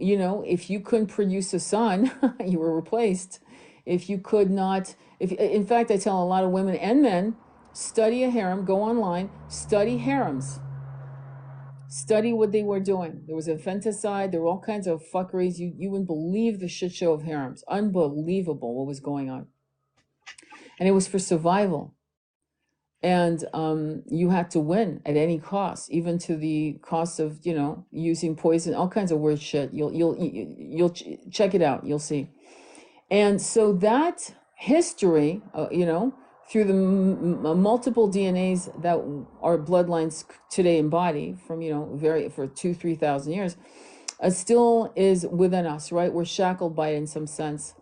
If you couldn't produce a son, you were replaced. If you could not, if in fact, I tell a lot of women and men, study a harem, go online, study harems, study what they were doing. There was infanticide, there were all kinds of fuckeries. You wouldn't believe the shit show of harems. Unbelievable what was going on. And it was for survival. And you had to win at any cost, even to the cost of using poison, all kinds of weird shit. You'll check it out, you'll see. And so that history, through the multiple DNAs that our bloodlines today embody from for 2,000-3,000 years, still is within us, right? We're shackled by it in some sense.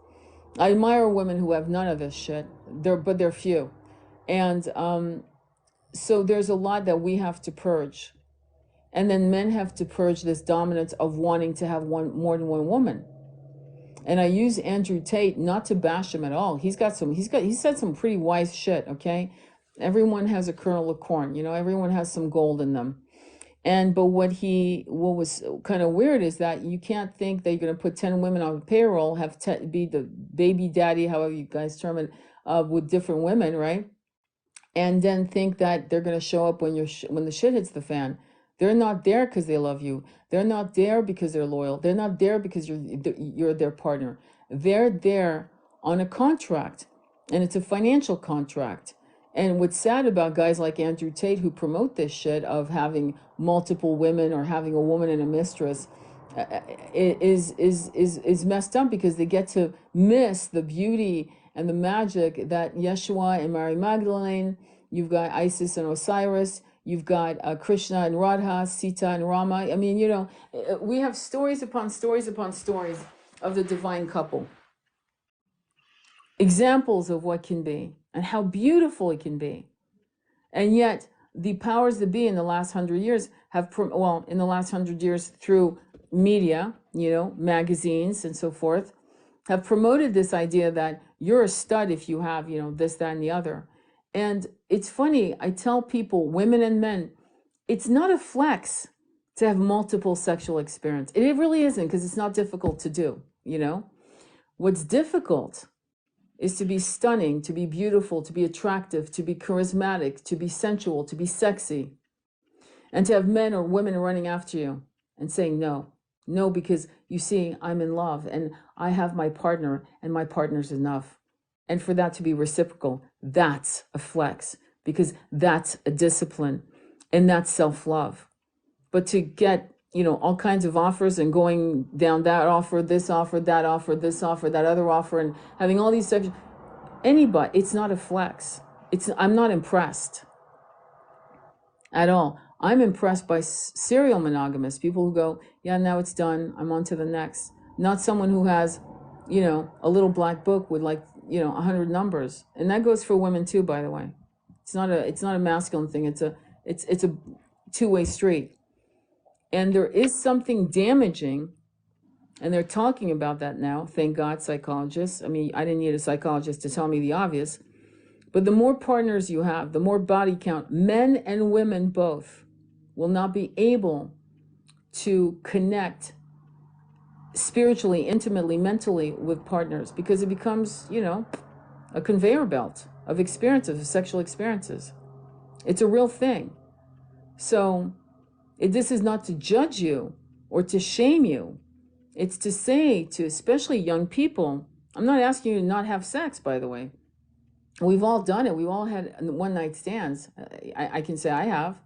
I admire women who have none of this shit. But they're few. And so there's a lot that we have to purge. And then men have to purge this dominance of wanting to have more than one woman. And I use Andrew Tate not to bash him at all. He said some pretty wise shit, okay? Everyone has a kernel of corn, everyone has some gold in them. But what was kind of weird is that you can't think that you're going to put 10 women on payroll, be the baby daddy, however you guys term it, with different women, right? And then think that they're going to show up when the shit hits the fan. They're not there because they love you. They're not there because they're loyal. They're not there because you're their partner. They're there on a contract, and it's a financial contract. And what's sad about guys like Andrew Tate who promote this shit of having multiple women or having a woman and a mistress is messed up, because they get to miss the beauty and the magic that Yeshua and Mary Magdalene, you've got Isis and Osiris, you've got Krishna and Radha, Sita and Rama. I mean, we have stories upon stories upon stories of the divine couple. Examples of what can be and how beautiful it can be. And yet the powers that be in the last 100 years in the last 100 years through media, magazines and so forth, have promoted this idea that you're a stud if you have, this, that, and the other. And it's funny, I tell people, women and men, it's not a flex to have multiple sexual experience. It really isn't, because it's not difficult to do, What's difficult is to be stunning, to be beautiful, to be attractive, to be charismatic, to be sensual, to be sexy, and to have men or women running after you and saying no. No, because you see, I'm in love and I have my partner and my partner's enough. And for that to be reciprocal, that's a flex, because that's a discipline and that's self-love. But to get, all kinds of offers and going down that offer, this offer, that offer, this offer, that other offer, and having all these sections, it's not a flex. I'm not impressed at all. I'm impressed by serial monogamists, people who go, yeah, now it's done, I'm on to the next. Not someone who has, a little black book with 100 numbers. And that goes for women too, by the way. It's not a masculine thing. It's a two-way street. And there is something damaging, and they're talking about that now. Thank God, psychologists. I mean, I didn't need a psychologist to tell me the obvious. But the more partners you have, the more body count, men and women both will not be able to connect spiritually, intimately, mentally with partners, because it becomes, a conveyor belt of experiences, of sexual experiences. It's a real thing. So this is not to judge you or to shame you. It's to say to especially young people, I'm not asking you to not have sex, by the way. We've all done it. We've all had one night stands. I can say I have.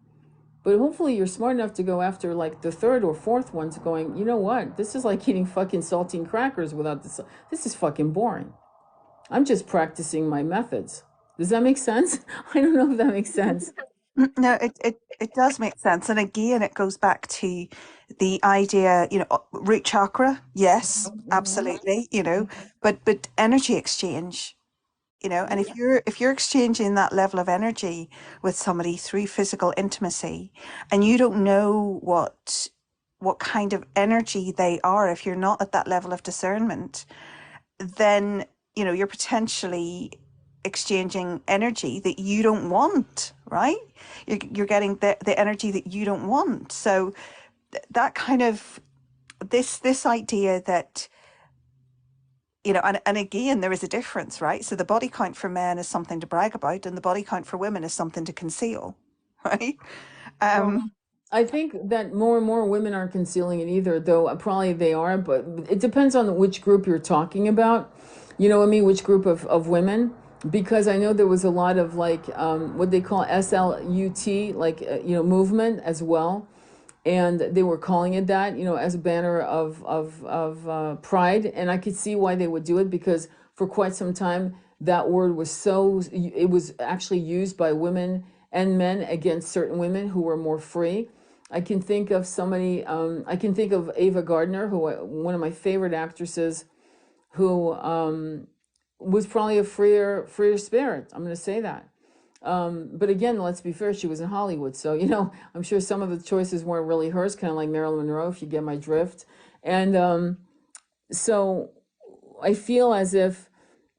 But hopefully you're smart enough to go after like the third or fourth one to going, you know what? This is like eating fucking saltine crackers without this. This is fucking boring. I'm just practicing my methods. Does that make sense? I don't know if that makes sense. No, it does make sense. And again, it goes back to the idea, root chakra, yes, absolutely, but energy exchange, and if you're exchanging that level of energy with somebody through physical intimacy, and you don't know what kind of energy they are, if you're not at that level of discernment, then you're potentially exchanging energy that you don't want, right? You're getting the energy that you don't want. So that kind of this idea that and again, there is a difference, right? So the body count for men is something to brag about, and the body count for women is something to conceal, right? Well, I think that more and more women aren't concealing it either, though probably they are, but it depends on which group you're talking about. You know what I mean? Which group of women? Because I know there was a lot of like what they call SLUT, like, movement as well. And they were calling it that, as a banner of pride. And I could see why they would do it, because for quite some time, that word was it was actually used by women and men against certain women who were more free. I can think of somebody, I can think of Ava Gardner, who one of my favorite actresses, who was probably a freer spirit. I'm going to say that. But again, let's be fair, she was in Hollywood. So, I'm sure some of the choices weren't really hers, kind of like Marilyn Monroe, if you get my drift. And so I feel as if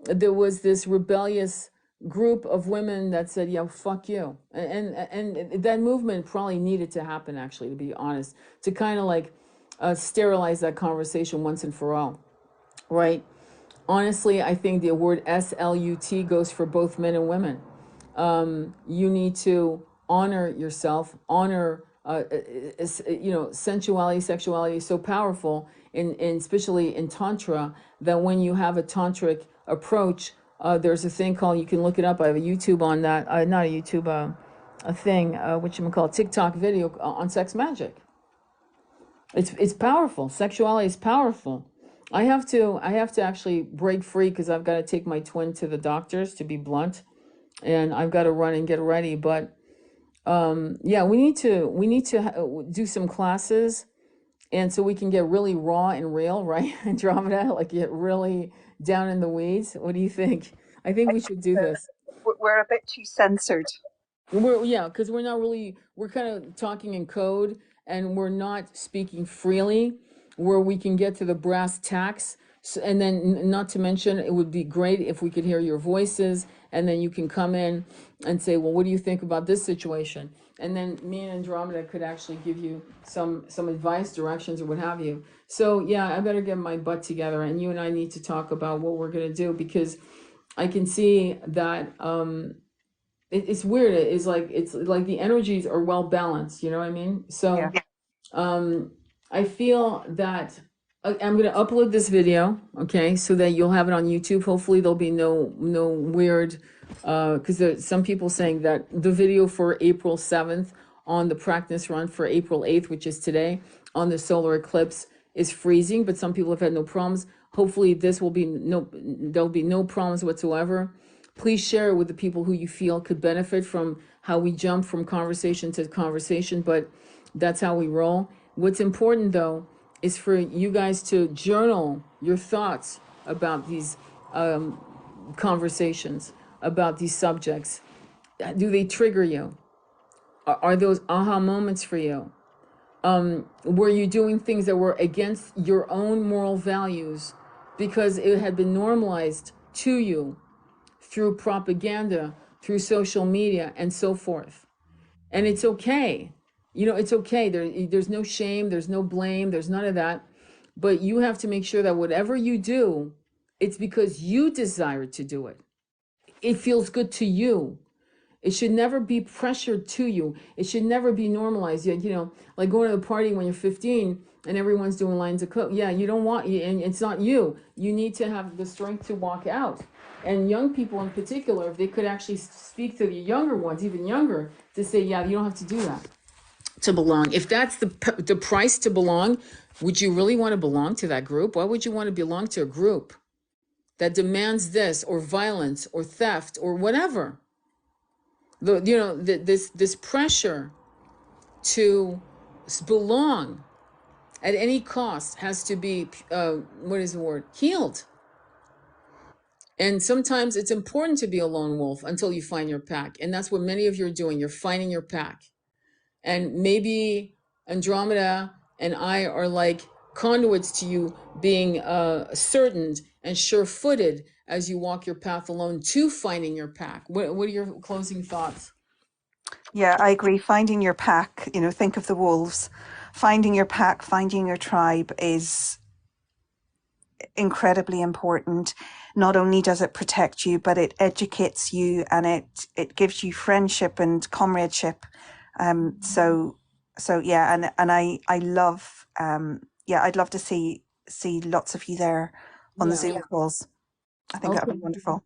there was this rebellious group of women that said, yeah, fuck you. And that movement probably needed to happen, actually, to be honest, to kind of like sterilize that conversation once and for all, right? Honestly, I think the word SLUT goes for both men and women. You need to honor yourself, honor, sensuality, sexuality is so powerful, especially in Tantra, that when you have a tantric approach, there's a thing called, you can look it up, I have a YouTube on that, not a YouTube, a thing, whatchamacallit, TikTok video on sex magic. It's powerful. Sexuality is powerful. I have to actually break free, because I've got to take my twin to the doctors, to be blunt, and I've got to run and get ready. But yeah, we need to do some classes, and so we can get really raw and real, right? Andromeda, like get really down in the weeds. What do you think? I think we should do this. We're a bit too censored. Yeah, because we're kind of talking in code, and we're not speaking freely, where we can get to the brass tacks. So, and then, not to mention, it would be great if we could hear your voices, and then you can come in and say, well, what do you think about this situation? And then me and Andromeda could actually give you some advice, directions, or what have you. So yeah, I better get my butt together, and you and I need to talk about what we're gonna do, because I can see that it's weird. It's like the energies are well balanced. You know what I mean? So Yeah. I feel that I'm going to upload this video, okay, so that you'll have it on YouTube. Hopefully there'll be no weird, because there's some people saying that the video for April 7th on the practice run for April 8th, which is today, on the solar eclipse is freezing, but some people have had no problems. Hopefully there'll be no problems whatsoever. Please share it with the people who you feel could benefit from how we jump from conversation to conversation, but that's how we roll. What's important, though, is for you guys to journal your thoughts about these conversations, about these subjects. Do they trigger you? Are those aha moments for you? Were you doing things that were against your own moral values because it had been normalized to you through propaganda through social media and so forth. And it's okay. It's okay. There's no shame, there's no blame, there's none of that. But you have to make sure that whatever you do, it's because you desire to do it. It feels good to you. It should never be pressured to you. It should never be normalized. Like going to the party when you're 15 and everyone's doing lines of coke. Yeah, you don't want, and it's not you. You need to have the strength to walk out. And young people in particular, if they could actually speak to the younger ones, even younger, to say, yeah, you don't have to do that to belong. If that's the price to belong, would you really want to belong to that group? Why would you want to belong to a group that demands this or violence or theft or whatever? This pressure to belong at any cost has to be what is the word, healed. And sometimes it's important to be a lone wolf until you find your pack, and that's what many of you are doing. You're finding your pack. And maybe Andromeda and I are like conduits to you being certain and sure-footed as you walk your path alone to finding your pack. What are your closing thoughts? Yeah, I agree. Finding your pack, think of the wolves. Finding your pack, finding your tribe is incredibly important. Not only does it protect you, but it educates you, and it gives you friendship and comradeship. So yeah, and I love yeah, I'd love to see lots of you there on the Yeah. Zoom calls. I think that would Okay. be wonderful.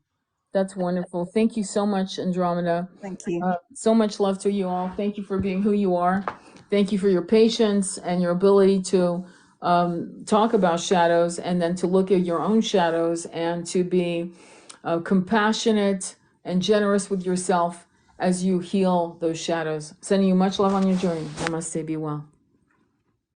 That's wonderful. Thank you so much, Andromeda. Thank you. So much love to you all. Thank you for being who you are. Thank you for your patience and your ability to talk about shadows and then to look at your own shadows and to be compassionate and generous with yourself as you heal those shadows. Sending you much love on your journey. Namaste. Be well.